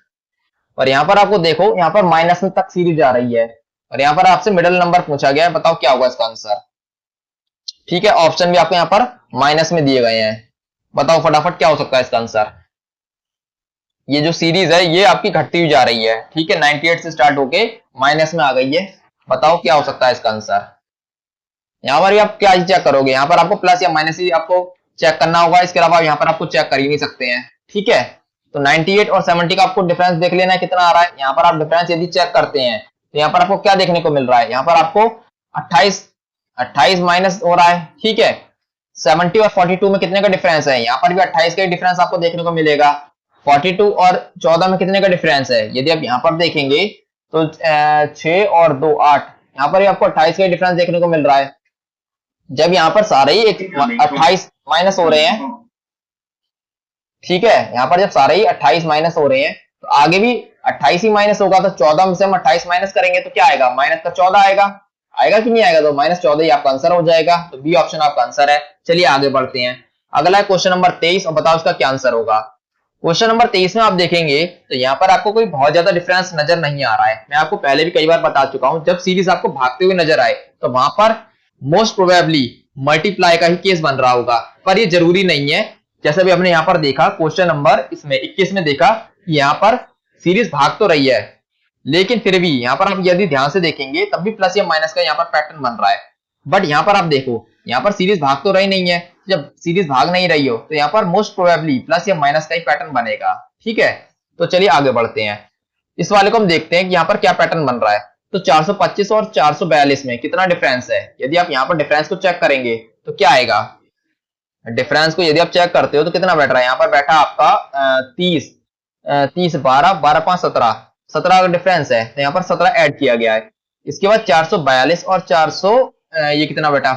और यहां पर आपको देखो यहां पर माइनस में तक सीरीज आ रही है, और यहां पर आपसे मिडिल नंबर पूछा गया है, बताओ क्या होगा इसका आंसर। ठीक है, ऑप्शन भी आपको यहां पर माइनस में दिए गए हैं, बताओ फटाफट क्या हो सकता है इसका आंसर। ये जो सीरीज है ये आपकी घटती हुई जा रही है, ठीक है, 98 से स्टार्ट होके माइनस में आ गई है, बताओ क्या हो सकता है इसका आंसर। यहां पर भी आप क्या चेक करोगे, यहां पर आपको प्लस या माइनस ही आपको चेक करना होगा, इसके अलावा यहां पर आपको चेक कर ही नहीं सकते हैं। ठीक है, तो 98 और 70 का आपको डिफरेंस देख लेना है कितना आ रहा है। यहां पर आप डिफरेंस यदि चेक करते हैं तो यहां पर आपको क्या देखने को मिल रहा है, यहां पर आपको 28 28 माइनस हो रहा है। ठीक है, 70 और 42 में कितने का डिफरेंस है, यहां पर भी 28 का डिफरेंस आपको देखने को मिलेगा। 42 और 14 में कितने का डिफरेंस है, यदि आप यहां पर देखेंगे तो 6 और 2 8, यहां पर भी आपको 28 का डिफरेंस देखने को मिल रहा है। जब यहां पर सारे ही 28 माइनस हो रहे हैं, ठीक है, यहां पर जब सारे ही 28 माइनस हो रहे हैं तो आगे भी 28 ही माइनस होगा, तो 14 में से हम 28 माइनस करेंगे तो क्या आएगा, माइनस का 14 आएगा। आएगा कि नहीं आएगा, तो माइनस 14 ही आपका आंसर हो जाएगा, तो बी ऑप्शन आपका आंसर है। चलिए आगे बढ़ते हैं। अगला है क्वेश्चन नंबर 23, और बताओ इसका क्या आंसर होगा। क्वेश्चन नंबर 23 में आप देखेंगे तो यहाँ पर आपको कोई बहुत ज्यादा डिफरेंस नजर नहीं आ रहा है। मैं आपको पहले भी कई बार बता चुका हूं, जब सीरीज आपको भागते हुए नजर आए तो वहां पर मोस्ट प्रोबेबली मल्टीप्लाई का ही केस बन रहा होगा, पर ये जरूरी नहीं है। जैसे भी हमने यहाँ पर देखा क्वेश्चन नंबर इसमें 21 में देखा कि यहाँ पर सीरीज भाग तो रही है, लेकिन फिर भी यहाँ पर आप यदि ध्यान से देखेंगे तब भी प्लस या माइनस का यहाँ पर पैटर्न बन रहा है। बट यहाँ पर आप देखो यहाँ पर सीरीज भाग तो रही नहीं है, जब सीरीज भाग नहीं रही हो तो यहाँ पर मोस्ट प्रोबेबली प्लस या माइनस का ही पैटर्न बनेगा। ठीक है, तो चलिए आगे बढ़ते हैं। इस वाले को हम देखते हैं कि यहाँ पर क्या पैटर्न बन रहा है। तो 425 और 442 में कितना डिफरेंस है, यदि आप यहाँ पर डिफरेंस को चेक करेंगे तो क्या आएगा। डिफरेंस को यदि आप चेक करते हो तो कितना बैठ रहा है, यहाँ पर बैठा आपका 30 30 12 12 5 17 17 का डिफरेंस है, तो यहाँ पर 17 ऐड किया गया है। इसके बाद 442 और 400 ये कितना बैठा,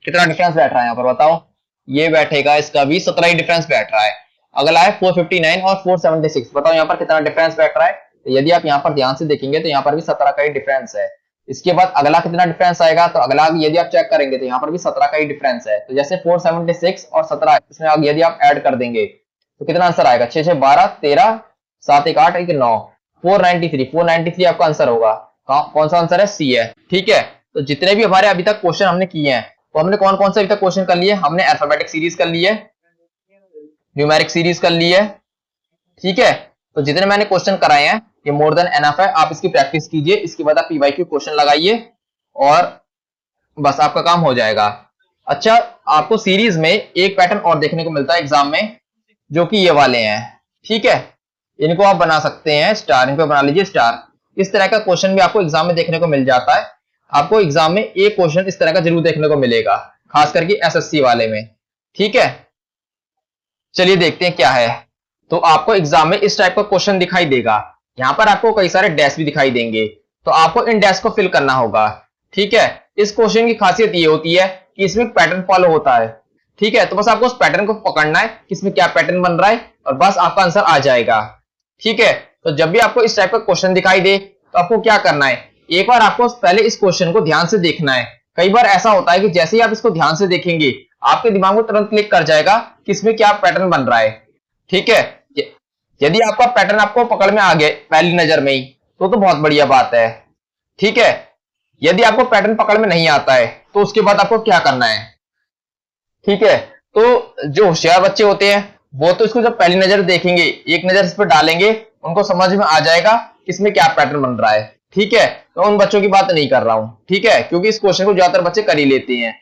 कितना डिफरेंस बैठ रहा है यहाँ पर बताओ। ये बैठेगा, इसका भी 17 ही डिफरेंस बैठ रहा है। अगला है 459 और 476, बताओ यहाँ पर कितना डिफरेंस बैठ रहा है। तो यदि आप यहाँ पर ध्यान से देखेंगे तो यहाँ पर भी 17 का ही डिफरेंस है। इसके बाद अगला कितना डिफरेंस आएगा, तो अगला यदि आप चेक करेंगे तो यहाँ पर भी 17 का ही डिफरेंस है। तो जैसे 476 और 17 इसमें यदि आप ऐड कर देंगे तो कितना आंसर आएगा, 6 6 12 13 7 1 8 1 9 493 आपका आंसर होगा। कौन सा आंसर है, सी है। ठीक है, तो जितने भी हमारे अभी तक क्वेश्चन हमने किए हैं, तो हमने कौन कौन से अभी तक क्वेश्चन कर लिए, हमने अल्फाबेटिक सीरीज कर ली है, न्यूमेरिक सीरीज कर ली है। ठीक है, तो जितने मैंने क्वेश्चन कराए हैं ये मोर देन एनफ है, आप इसकी प्रैक्टिस कीजिए, इसके बाद आप पीवाईक्यू क्वेश्चन लगाइए और बस आपका काम हो जाएगा। अच्छा, आपको सीरीज में एक पैटर्न और देखने को मिलता है एग्जाम में, जो कि ये वाले हैं। ठीक है, इनको आप बना सकते हैं स्टार, इनको बना लीजिए स्टार। इस तरह का क्वेश्चन भी आपको एग्जाम में देखने को मिल जाता है। आपको एग्जाम में एक क्वेश्चन इस तरह का जरूर देखने को मिलेगा, खास करके एसएससी वाले में। ठीक है, चलिए देखते हैं क्या है। तो आपको एग्जाम में इस टाइप का क्वेश्चन दिखाई देगा, यहाँ पर आपको कई सारे डैश भी दिखाई देंगे, तो आपको इन डैश को फिल करना होगा। ठीक है, इस क्वेश्चन की खासियत ये होती है कि इसमें पैटर्न फॉलो होता है। ठीक है, तो बस आपको उस पैटर्न को पकड़ना है कि इसमें क्या पैटर्न बन रहा है और बस आपका आंसर आ जाएगा। ठीक है, तो जब भी आपको इस टाइप का क्वेश्चन दिखाई दे तो आपको क्या करना है, एक बार आपको पहले इस क्वेश्चन को ध्यान से देखना है। कई बार ऐसा होता है कि जैसे ही आप इसको ध्यान से देखेंगे आपके दिमाग में तुरंत क्लिक कर जाएगा कि इसमें क्या पैटर्न बन रहा है। ठीक है, यदि आपका पैटर्न आपको पकड़ में आ गया पहली नजर में ही तो बहुत बढ़िया बात है। ठीक है, यदि आपको पैटर्न पकड़ में नहीं आता है तो उसके बाद आपको क्या करना है। ठीक है, तो जो होशियार बच्चे होते हैं वो तो इसको जब पहली नजर देखेंगे, एक नजर इस पर डालेंगे, उनको समझ में आ जाएगा कि इसमें क्या पैटर्न बन रहा है। ठीक है, मैं उन बच्चों की बात नहीं कर रहा हूं, ठीक है, क्योंकि इस क्वेश्चन को ज्यादातर बच्चे कर ही लेते हैं।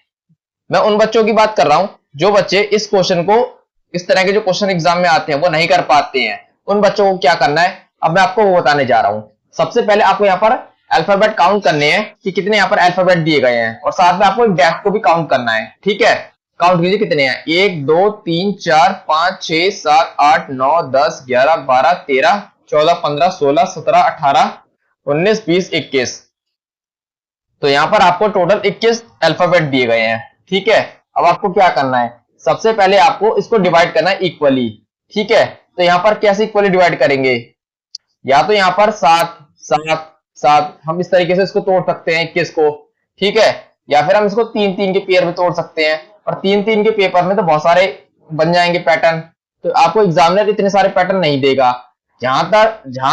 मैं उन बच्चों की बात कर रहा हूं जो बच्चे इस क्वेश्चन को, इस तरह के जो क्वेश्चन एग्जाम में आते हैं वो नहीं कर पाते हैं। उन बच्चों को क्या करना है अब मैं आपको वो बताने जा रहा हूं। सबसे पहले आपको यहाँ पर अल्फाबेट काउंट करने हैं कि कितने यहाँ पर अल्फाबेट दिए गए हैं, और साथ में आपको डैश को भी काउंट करना है। ठीक है, काउंट कीजिए कितने हैं, 1 2 3 4 5 6 7 8 9 10 11 12 13 14 15 16 17 18 19 20 21। तो यहाँ पर आपको टोटल 21 अल्फाबेट दिए गए हैं। ठीक है, अब आपको क्या करना है, सबसे पहले आपको इसको डिवाइड करना है इक्वली। ठीक है, तो यहाँ पर कैसे इक्वली डिवाइड करेंगे, या तो यहाँ पर 7 7 7 हम इस तरीके से इसको तोड़ सकते हैं 21 को। ठीक है, या फिर हम इसको 3 3 के पेयर में तोड़ सकते हैं, और 3 3 के पेपर में तो बहुत सारे बन जाएंगे पैटर्न। तो आपको एग्जामिनर इतने सारे पैटर्न नहीं देगा। जहां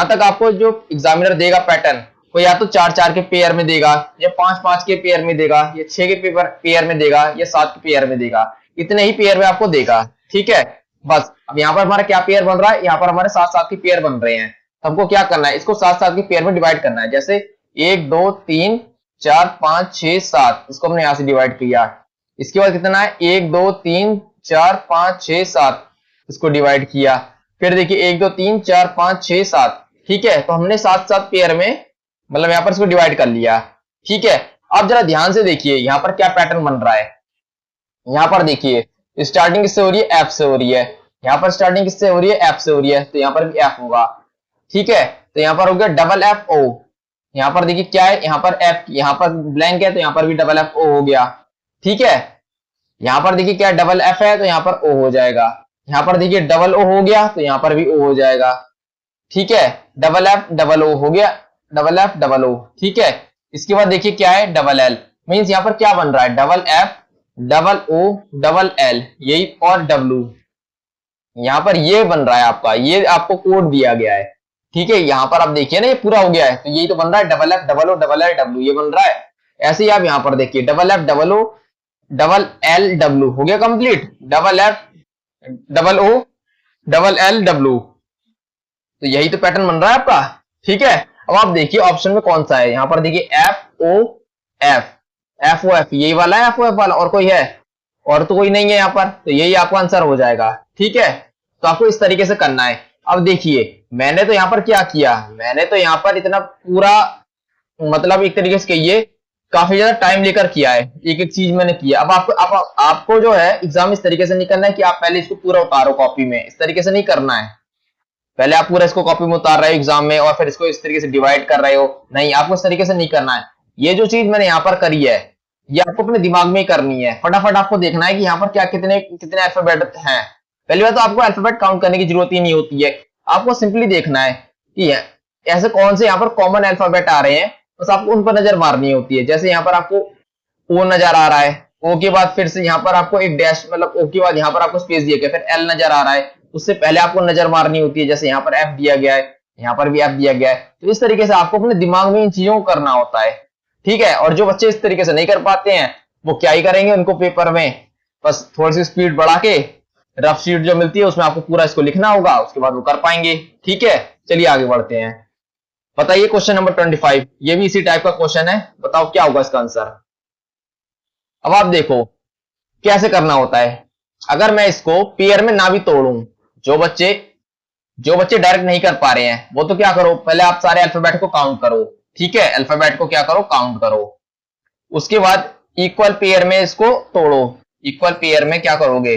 तक आपको जो एग्जामिनर देगा पैटर्न, वो या तो 4 4 के पेयर में देगा, या 5 5 के पेयर में देगा, या 6 के पेयर में देगा, या 7 के पेयर में देगा। इतने ही पेयर में आपको देगा। ठीक है, बस अब यहाँ पर हमारा क्या पेयर बन रहा है, यहाँ पर हमारे 7 7 के पेयर बन रहे हैं। तो हमको क्या करना है, इसको 7 7 के पेयर में डिवाइड करना है। जैसे 1 2 3 4 5 6 7, इसको हमने यहाँ से डिवाइड किया। इसके बाद कितना है, 1 2 3 4 5 6 7, इसको डिवाइड किया। फिर देखिए 1 2 3 4 5 6 7। ठीक है, तो हमने 7 7 पेयर में मतलब यहाँ पर इसको डिवाइड कर लिया। ठीक है, अब जरा ध्यान से देखिए यहाँ पर क्या पैटर्न बन रहा है। यहाँ पर देखिए स्टार्टिंग किससे हो रही है, एफ से हो रही है। यहाँ पर स्टार्टिंग किससे हो रही है, एफ से हो रही है, तो यहाँ पर भी एफ होगा। ठीक है, तो यहाँ पर हो गया डबल एफ ओ। यहाँ पर देखिए क्या है, यहाँ पर एफ, यहाँ पर ब्लैंक है तो यहाँ पर भी डबल एफ ओ हो गया। ठीक है, यहाँ पर देखिए क्या डबल एफ है तो यहाँ पर ओ हो जाएगा। यहाँ पर देखिए डबल ओ हो गया तो यहाँ पर भी ओ हो जाएगा। ठीक है, डबल एफ डबल ओ हो गया, डबल एफ डबल ओ। ठीक है, इसके बाद देखिए क्या है, डबल एल। मीन्स यहाँ पर क्या बन रहा है, double F double O double L, यही, और डब्ल्यू। यहाँ पर ये बन रहा है आपका, ये आपको कोड दिया गया है। ठीक है, यहाँ पर आप देखिए ना ये पूरा हो गया है, तो यही तो बन रहा है, double F double O double L W, ये बन रहा है। ऐसे ही आप यहाँ पर देखिए double F double O double L W हो गया complete, double F double O double L W. तो यही तो पैटर्न बन रहा है आपका। ठीक है, अब आप देखिए ऑप्शन में कौन सा है, यहाँ पर देखिए F O F, F O F, यही वाला है एफ ओ एफ वाला, और कोई है, और तो कोई नहीं है यहाँ पर, तो यही आपका आंसर हो जाएगा। ठीक है, तो आपको इस तरीके से करना है। अब देखिए मैंने तो यहाँ पर क्या किया, मैंने तो यहाँ पर इतना पूरा मतलब एक तरीके से कहिए काफी ज्यादा टाइम लेकर किया है, एक एक चीज मैंने किया। अब आपको जो है एग्जाम इस तरीके से नहीं करना है कि आप पहले इसको पूरा उतारो कॉपी में, इस तरीके से नहीं करना है। पहले आप पूरा इसको कॉपी में उतार रहे हो एग्जाम में और फिर इसको इस तरीके से डिवाइड कर रहे हो, नहीं, आपको इस तरीके से नहीं करना है। ये जो चीज मैंने यहाँ पर करी है ये आपको अपने दिमाग में ही करनी है। फटाफट आपको देखना है कि यहाँ पर क्या कितने कितने अल्फाबेट हैं। पहली बात तो आपको अल्फाबेट काउंट करने की जरूरत ही नहीं होती है, आपको सिंपली देखना है कि ऐसे कौन से यहाँ पर कॉमन अल्फाबेट आ रहे हैं, बस आपको उन पर नजर मारनी होती है। जैसे यहाँ पर आपको ओ नजर आ रहा है, ओ के बाद फिर से यहाँ पर आपको एक डैश, मतलब ओ के बाद यहाँ पर आपको स्पेस दिया गया, फिर एल नजर आ रहा है, उससे पहले आपको नजर मारनी होती है। जैसे यहाँ पर एफ दिया गया है, यहाँ पर भी एफ दिया गया है। तो इस तरीके से आपको अपने दिमाग में इन चीजों को करना होता है। ठीक है, और जो बच्चे इस तरीके से नहीं कर पाते हैं वो क्या ही करेंगे, उनको पेपर में बस थोड़ी सी स्पीड बढ़ा के रफ शीट जो मिलती है उसमें आपको पूरा इसको लिखना होगा, उसके बाद वो कर पाएंगे। ठीक है, चलिए आगे बढ़ते हैं। बताइए क्वेश्चन नंबर 25, ये भी इसी टाइप का क्वेश्चन है, बताओ क्या होगा इसका आंसर। अब आप देखो कैसे करना होता है। अगर मैं इसको पेयर में ना भी तोड़ूं, जो बच्चे डायरेक्ट नहीं कर पा रहे हैं वो तो क्या करो, पहले आप सारे अल्फाबेट को काउंट करो। ठीक है, अल्फाबेट को क्या करो, काउंट करो। उसके बाद इक्वल पेयर में इसको तोड़ो। इक्वल पेयर में क्या करोगे,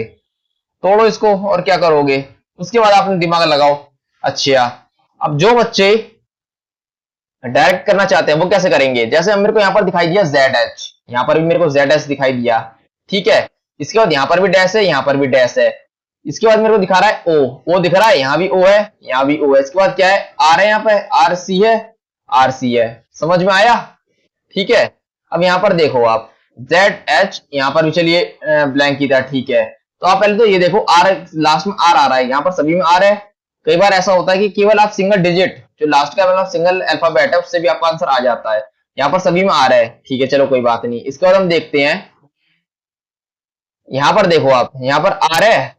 तोड़ो इसको, और क्या करोगे, उसके बाद आपने दिमाग लगाओ। अच्छा, अब जो बच्चे डायरेक्ट करना चाहते हैं वो कैसे करेंगे, जैसे मेरे को यहाँ पर दिखाई दिया ZH, यहाँ पर भी मेरे को ZH दिखाई दिया। ठीक है, इसके बाद यहाँ पर भी डैश है, यहाँ पर भी डैश है। इसके बाद मेरे को दिखा रहा है ओ दिख रहा है, यहाँ भी ओ है, यहाँ भी ओ है। इसके बाद क्या है, आर है, यहाँ पे आर सी है, आर सी है। समझ में आया? ठीक है। अब यहाँ पर देखो आप जेड एच, यहाँ पर भी चलिए ब्लैंक की था, ठीक है। तो आप पहले तो ये देखो आर लास्ट में आर आ रहा है, यहाँ पर सभी में आर है। कई बार ऐसा होता है कि केवल आप सिंगल डिजिट जो लास्ट का मतलब सिंगल अल्फाबेट है उससे भी आपका आंसर आ जाता है। यहाँ पर सभी में आ रहा है, ठीक है, चलो कोई बात नहीं। इसके बाद हम देखते हैं, यहाँ पर देखो आप, यहाँ पर आर है,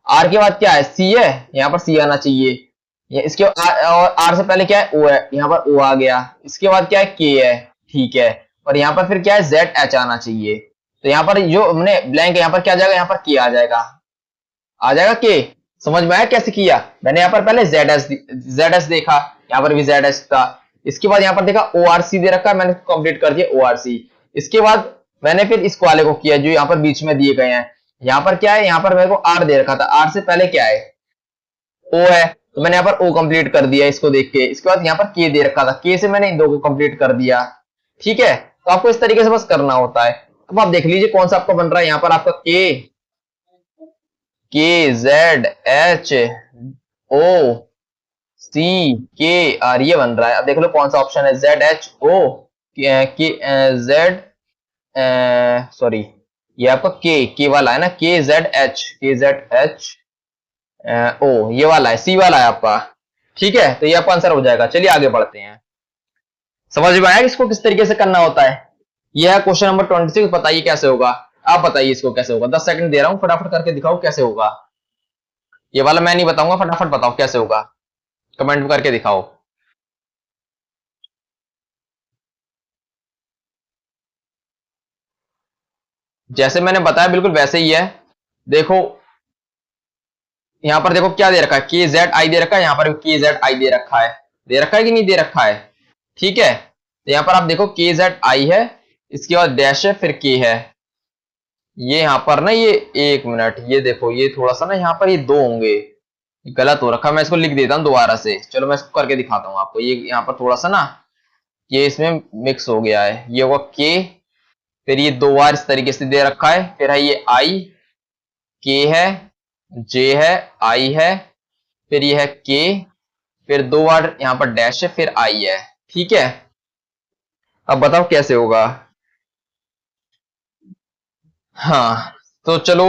आर के बाद क्या है, सी है, यहाँ पर सी आना चाहिए। इसके और आर से पहले क्या है, ओ है, यहाँ पर ओ आ गया। इसके बाद क्या है, के है, ठीक है। और यहाँ पर फिर क्या है, जेड एच आना चाहिए। तो यहाँ पर जो हमने ब्लैंक है, यहाँ पर क्या जाएगा, यहाँ पर के आ जाएगा, आ जाएगा के। समझ में आया कैसे किया? मैंने यहाँ पर पहले जेड एस देखा, यहाँ पर भी जेड एस था। इसके बाद यहाँ पर देखा ओ आर सी दे रखा है, मैंने कंप्लीट कर दिया ओ आर सी। इसके बाद मैंने फिर इस वाले को किया जो यहाँ पर बीच में दिए गए हैं। यहाँ पर क्या है, यहाँ पर मेरे को आर दे रखा था, आर से पहले क्या है, ओ है, तो मैंने यहाँ पर ओ कंप्लीट कर दिया इसको देख के। इसके बाद यहाँ पर के दे रखा था, के से मैंने इन दो को कंप्लीट कर दिया, ठीक है। तो आपको इस तरीके से बस करना होता है। अब आप देख लीजिए कौन सा आपका बन रहा है। यहाँ पर आपका के जेड एच ओ सी के आर ये बन रहा है। अब देख लो कौन सा ऑप्शन है, जेड एच ओ के जेड, सॉरी ये आपका के वाला है ना, के जेड एच ओ ये वाला है, सी वाला है आपका, ठीक है। तो ये आपका आंसर हो जाएगा। चलिए आगे बढ़ते हैं। समझ में आया इसको किस तरीके से करना होता है? यह है क्वेश्चन नंबर 26। बताइए कैसे होगा, आप बताइए इसको कैसे होगा। 10 सेकंड दे रहा हूं, फटाफट करके दिखाओ कैसे होगा। ये वाला मैं नहीं बताऊंगा, फटाफट बताओ कैसे होगा, कमेंट करके दिखाओ। जैसे मैंने बताया बिल्कुल वैसे ही है। देखो यहाँ पर देखो क्या दे रखा है, के जेड आई दे रखा है, यहाँ पर भी के जेड आई दे रखा है कि नहीं दे रखा है, ठीक है। तो यहाँ पर आप देखो के जेड आई है, इसके बाद डैश है, फिर के है। ये यहाँ पर ना, ये एक मिनट, ये देखो ये थोड़ा सा ना यहाँ पर ये दो होंगे, गलत हो रखा। मैं इसको लिख देता हूँ दोबारा से, चलो मैं इसको करके दिखाता हूँ आपको। ये यहाँ पर थोड़ा सा ना ये इसमें मिक्स हो गया है। ये होगा के, फिर ये दो बार इस तरीके से दे रखा है, फिर है ये आई, के है, जे है, आई है, फिर ये है के, फिर दो बार यहाँ पर डैश है, फिर आई है, ठीक है। अब बताओ कैसे होगा। हाँ तो चलो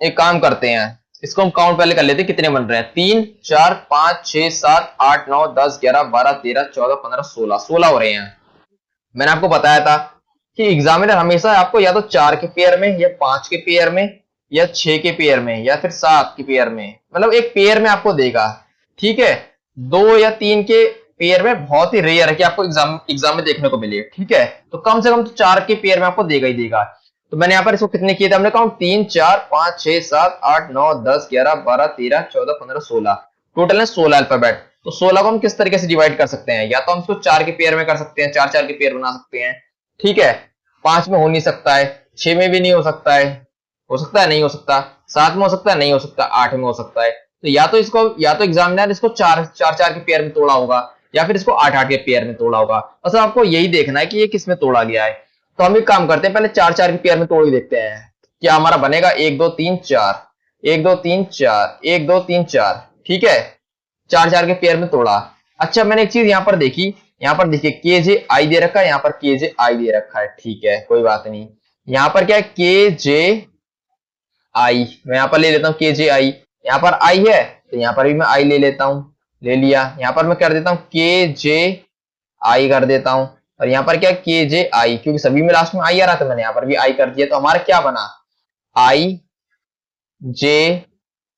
एक काम करते हैं, इसको हम काउंट पहले कर लेते हैं कितने बन रहे हैं। 3 4 5 6 7 8 9 10 11 12 13 14 15 16 16 हो रहे हैं। मैंने आपको बताया था कि एग्जामिनर हमेशा आपको या तो 4 के पेयर में, या 5 के पेयर में, या 6 के पेयर में, या फिर 7 के पेयर में, मतलब एक पेयर में आपको देगा, ठीक है। 2 या 3 के पेयर में बहुत ही रेयर है कि आपको एग्जाम में देखने को मिले, ठीक है। तो कम से कम तो 4 के पेयर में आपको देगा ही देगा। तो मैंने यहाँ पर इसको कितने किए थे, हमने काउंट 3 4 5 6 7 8 9 10 11 12 13 14 15 16, टोटल है 16 अल्फाबेट। तो 16 को हम किस तरीके से डिवाइड कर सकते हैं, या तो हम इसको 4 के पेयर में कर सकते हैं, 4 4 के पेयर बना सकते हैं, ठीक है। 5 में हो नहीं सकता है, 6 में भी नहीं हो सकता है, नहीं हो सकता, 7 में हो सकता है, नहीं हो सकता, 8 में हो सकता है। तो या तो इसको, या तो एग्जामिनर इसको 4 4 के पेयर में तोड़ा होगा, या फिर इसको 8 8 के पेयर में तोड़ा होगा। बस आपको यही देखना है कि ये किस में तोड़ा गया है। तो हम एक काम करते हैं, पहले 4 4 के पेयर में तोड़ ही देखते हैं क्या हमारा बनेगा। 1 2 3 4, 1 2 3 4, 1 2 3 4, ठीक है। 4 4 के पेयर में तोड़ा। अच्छा मैंने एक चीज यहाँ पर देखी, यहाँ पर देखिए के जे आई दे रखा है, यहाँ पर के जे आई दे रखा है, ठीक है, कोई बात नहीं। यहाँ पर क्या है, के जे आई, मैं यहाँ पर ले लेता हूँ के जे आई। यहाँ पर आई है तो यहाँ पर भी मैं आई ले लेता हूँ, ले लिया। यहाँ पर मैं कर देता हूँ के जे आई कर देता हूँ, और यहाँ पर क्या के जे आई, क्योंकि सभी में लास्ट में आई आ रहा था, मैंने यहाँ पर भी आई कर दिया। तो हमारा क्या बना, आई जे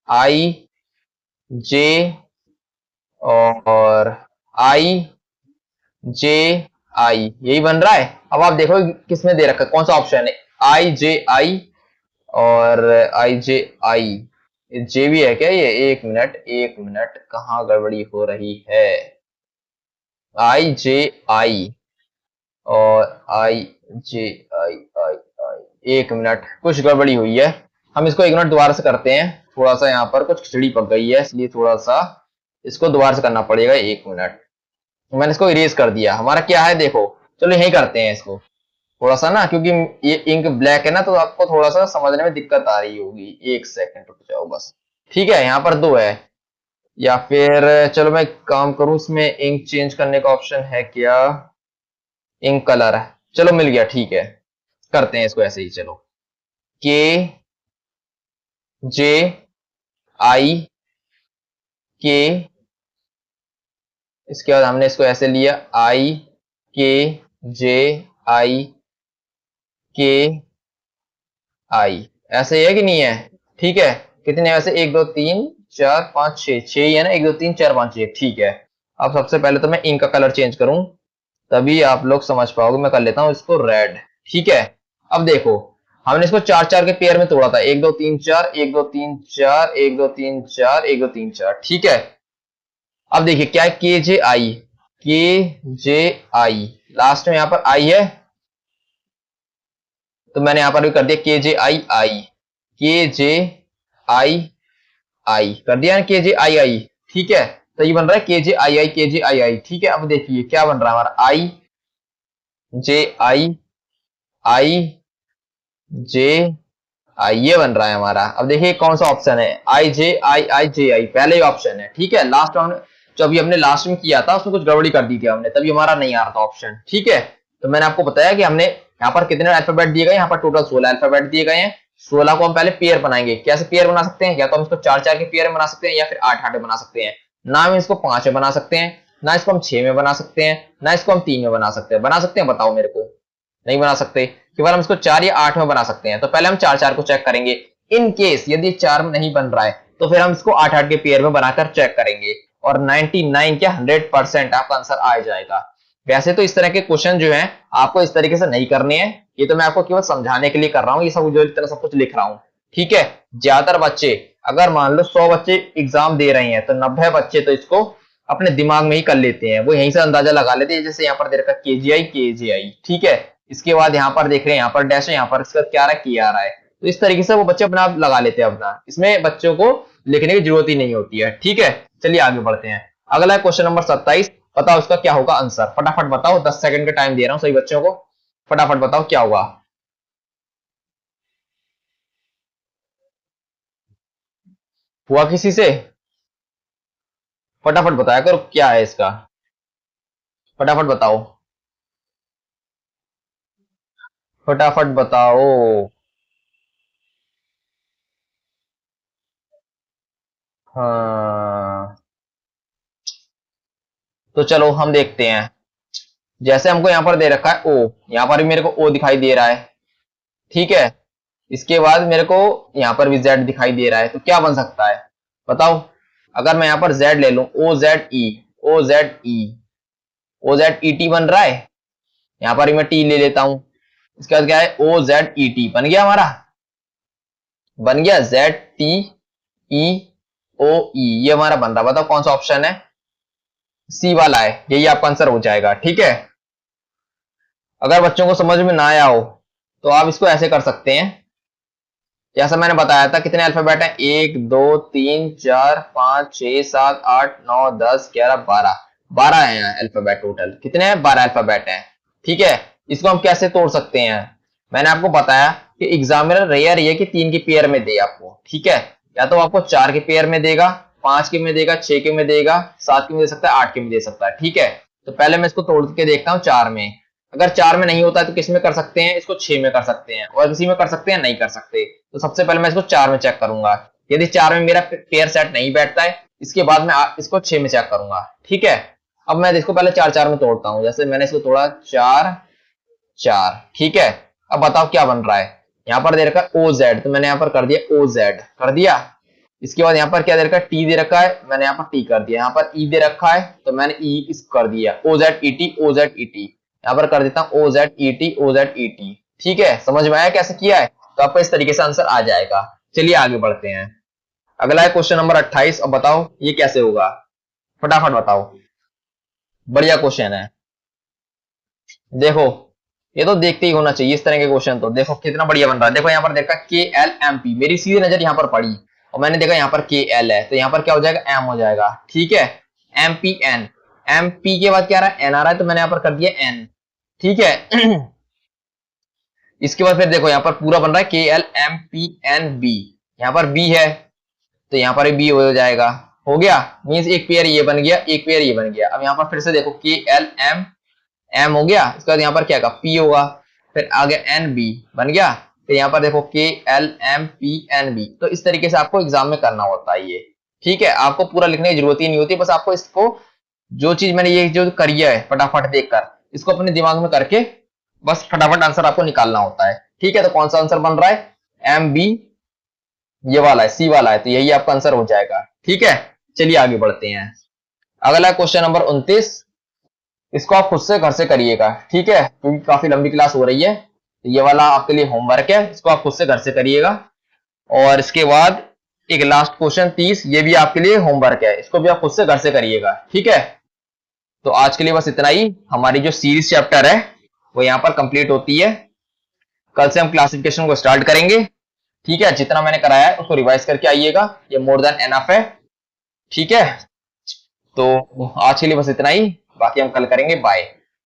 आई जे और आई जे आई, यही बन रहा है। अब आप देखो किसमें दे रखा है, कौन सा ऑप्शन है, आई जे आई और आई जे आई, जे भी है क्या ये, एक मिनट कहाँ गड़बड़ी हो रही है, आई जे आई और आई जे आई आई आई, एक मिनट कुछ गड़बड़ी हुई है। हम इसको एक मिनट दोबारा से करते हैं, थोड़ा सा यहाँ पर कुछ खिचड़ी पक गई है, इसलिए थोड़ा सा इसको दोबारा से करना पड़ेगा, एक मिनट। मैंने इसको इरेज कर दिया। हमारा क्या है देखो, चलो यही करते हैं इसको, थोड़ा सा ना, क्योंकि ये इंक ब्लैक है ना, तो आपको थोड़ा सा समझने में दिक्कत आ रही होगी। एक सेकंड रुक जाओ बस। ठीक है, यहाँ पर दो है, या फिर चलो मैं एक काम करूं, इसमें इंक चेंज करने का ऑप्शन है क्या? इंक कलर है, चलो मिल गया, ठीक है। करते हैं इसको ऐसे ही, चलो। के जे आई के, इसके बाद हमने इसको ऐसे लिया, आई के जे आई के आई, ऐसे ही है कि नहीं है? ठीक है, कितने वैसे, एक दो तीन चार पांच छह, छह ही है ना, एक दो तीन चार पांच छह, ठीक है। अब सबसे पहले तो मैं इंक का कलर चेंज करूं, तभी आप लोग समझ पाओगे। मैं कर लेता हूं इसको रेड, ठीक है। अब देखो, हमने इसको चार चार के पेयर में तोड़ा था, एक दो तीन चार, एक दो तीन चार, एक दो तीन चार, एक दो तीन चार, ठीक है। अब देखिए क्या है, के जे आई, लास्ट में यहाँ पर आई है, तो मैंने यहां पर भी कर दिया के जे आई आई, के जे आई आई कर दिया, के जे आई आई, ठीक है। तो ये बन रहा है के जे आई आई, के जे आई आई, ठीक है। अब देखिए क्या बन रहा है हमारा, आई जे आई आई जे आई, ये बन रहा है हमारा। अब देखिए कौन सा ऑप्शन है, आई जे आई आई जे आई, पहले ही ऑप्शन है, ठीक है। लास्ट में जो अभी हमने लास्ट में किया था उसमें कुछ गड़बड़ी कर दी थी हमने, तभी हमारा नहीं आ रहा था ऑप्शन, ठीक है। तो मैंने आपको बताया कि हमने यहाँ पर कितने अल्फाबेट दिए गए, यहाँ पर टोटल 16 अल्फाबेट दिए गए हैं। 16 को हम पहले पेयर बनाएंगे। कैसे पेयर बना सकते हैं, या तो हम इसको चार चार के पेयर में बना सकते हैं, या फिर आठ आठ में बना सकते हैं। ना हम इसको 5 में बना सकते हैं, ना इसको हम 6 में बना सकते हैं, ना इसको हम 3 में बना सकते हैं। बना सकते हैं, बताओ मेरे को? नहीं बना सकते। कि बार हम इसको 4 या 8 में बना सकते हैं। तो पहले हम चार चार को चेक करेंगे। इन केस यदि 4 में नहीं बन रहा है, तो फिर हम इसको 8 8 के पेयर में बनाकर चेक करेंगे, और 99 क्या 100% आपका आंसर आ जाएगा। वैसे तो इस तरह के क्वेश्चन जो हैं आपको इस तरीके से नहीं करने हैं, ये तो मैं आपको केवल समझाने के लिए कर रहा हूँ, ये सब जो इतना सब कुछ लिख रहा हूँ, ठीक है। ज्यादातर बच्चे, अगर मान लो 100 बच्चे एग्जाम दे रहे हैं, तो 90 बच्चे तो इसको अपने दिमाग में ही कर लेते हैं, वो यहीं से अंदाजा लगा लेते हैं। जैसे यहाँ पर दे रखा के जे आई, ठीक है। इसके बाद यहाँ पर देख रहे हैं, यहाँ पर डैश है, यहाँ पर इसका क्या आ रहा है, के आ रहा है। तो इस तरीके से वो बच्चे अपना आप लगा लेते हैं अपना, इसमें बच्चों को लिखने की जरूरत ही नहीं होती है, ठीक है। चलिए आगे बढ़ते हैं। अगला क्वेश्चन नंबर 27, बताओ इसका क्या होगा आंसर, फटाफट बताओ। 10 सेकंड का टाइम दे रहा हूं सभी बच्चों को, फटाफट बताओ क्या होगा। हुआ किसी से? फटाफट बताया करो क्या है इसका, फटाफट बताओ, फटाफट बताओ। हाँ, तो चलो हम देखते हैं। जैसे हमको यहाँ पर दे रखा है ओ, यहाँ पर भी मेरे को ओ दिखाई दे रहा है, ठीक है। इसके बाद मेरे को यहाँ पर भी जेड दिखाई दे रहा है, तो क्या बन सकता है बताओ। अगर मैं यहाँ पर जेड ले लूं, ओ जेड ई, ओ जेड ई, ओ जेड ई टी बन रहा है। यहाँ पर ही मैं टी ले लेता हूं। इसके बाद क्या है, ओ जेड ई टी बन गया हमारा, बन गया जेड टी ई ओ ई, ये हमारा बन रहा। बताओ कौन सा ऑप्शन है, सी वाला है, यही आपका आंसर हो जाएगा, ठीक है। अगर बच्चों को समझ में ना आया हो, तो आप इसको ऐसे कर सकते हैं, जैसा मैंने बताया था। कितने अल्फाबेट हैं, एक दो तीन चार पांच छह सात आठ नौ 10 11 12, 12 है अल्फाबेट टोटल। कितने हैं, 12 अल्फाबेट हैं, ठीक है। इसको हम कैसे तोड़ सकते हैं, मैंने आपको बताया कि एग्जामिनर रेयर ये कि 3 के पेयर में दे आपको, ठीक है। या तो आपको 4 के पेयर में देगा, 5 के में देगा, 6 के में देगा, 7 के में दे सकता है, 8 के में दे सकता है, ठीक है। तो पहले मैं इसको तोड़ के देखता हूँ 4 में। अगर 4 में नहीं होता है तो किस में कर सकते हैं, इसको 6 में कर सकते हैं, और किसी में कर सकते हैं, नहीं कर सकते। तो सबसे पहले मैं इसको 4 में चेक करूंगा। यदि 4 में मेरा पेयर सेट नहीं बैठता है, इसके बाद मैं इसको 6 में चेक करूंगा, ठीक है। अब मैं इसको पहले 4 4 में तोड़ता हूं। जैसे मैंने इसको तोड़ा 4 4, ठीक है। अब बताओ क्या बन रहा है, यहाँ पर दे रखा है ओ जेड, तो मैंने यहाँ पर कर दिया ओ जेड, कर दिया। इसके बाद यहाँ पर क्या दे रखा है, टी दे रखा है, मैंने यहाँ पर टी कर दिया। यहाँ पर ई दे रखा है, तो मैंने ई इस कर दिया, O Z E T, O Z E T. यहाँ पर कर देता हूँ O Z E T, O Z E T, ठीक है। समझ में आया कैसे किया है, तो आपको इस तरीके से आंसर आ जाएगा। चलिए आगे बढ़ते हैं। अगला है क्वेश्चन नंबर 28। अब बताओ ये कैसे होगा, फटाफट बताओ। बढ़िया क्वेश्चन है, देखो ये तो देखते ही होना चाहिए इस तरह के क्वेश्चन। तो देखो कितना बढ़िया बन रहा है। देखो यहाँ पर देखा के एल एम पी, मेरी सीधी नजर यहाँ पर पड़ी और मैंने देखा यहाँ पर के एल है, तो यहाँ पर क्या हो जाएगा, एम हो जाएगा, ठीक है। M P N, M P के बाद क्या आ रहा है, एन आ रहा है, तो मैंने यहाँ पर कर दिया एन, ठीक है। इसके बाद फिर देखो यहाँ पर पूरा बन रहा है KLMPNB, यहाँ पर B है तो यहाँ पर B हो जाएगा, हो गया, मीन्स एक पेयर ये बन गया, एक पेयर ये बन गया। अब यहाँ पर फिर से देखो KLM हो गया, इसके बाद यहाँ पर क्या होगा P होगा, फिर आगे NB बन गया, फिर यहाँ पर देखो KLMPNB। तो इस तरीके से आपको एग्जाम में करना होता है ये, ठीक है। आपको पूरा लिखने की जरूरत ही नहीं होती, बस आपको इसको जो चीज मैंने ये जो करी है फटाफट देखकर इसको अपने दिमाग में करके बस फटाफट आंसर आपको निकालना होता है, ठीक है। तो कौन सा आंसर बन रहा है MB, ये वाला है, C वाला है, तो यही आपका आंसर हो जाएगा, ठीक है। चलिए आगे बढ़ते हैं। अगला क्वेश्चन नंबर 29, इसको आप खुद से घर से करिएगा, ठीक है, क्योंकि काफी लंबी क्लास हो रही है। तो ये वाला आपके लिए होमवर्क है, इसको आप खुद से घर से करिएगा। और इसके बाद एक लास्ट क्वेश्चन 30, ये भी आपके लिए होमवर्क है, इसको भी आप खुद से घर से करिएगा, ठीक है। तो आज के लिए बस इतना ही। हमारी जो सीरीज चैप्टर है वो यहाँ पर कंप्लीट होती है। कल से हम क्लासिफिकेशन को स्टार्ट करेंगे, ठीक है। जितना मैंने कराया है उसको रिवाइज करके आइएगा, ये मोर देन एनफ है, ठीक है। तो आज के लिए बस इतना ही, बाकी हम कल करेंगे। बाय।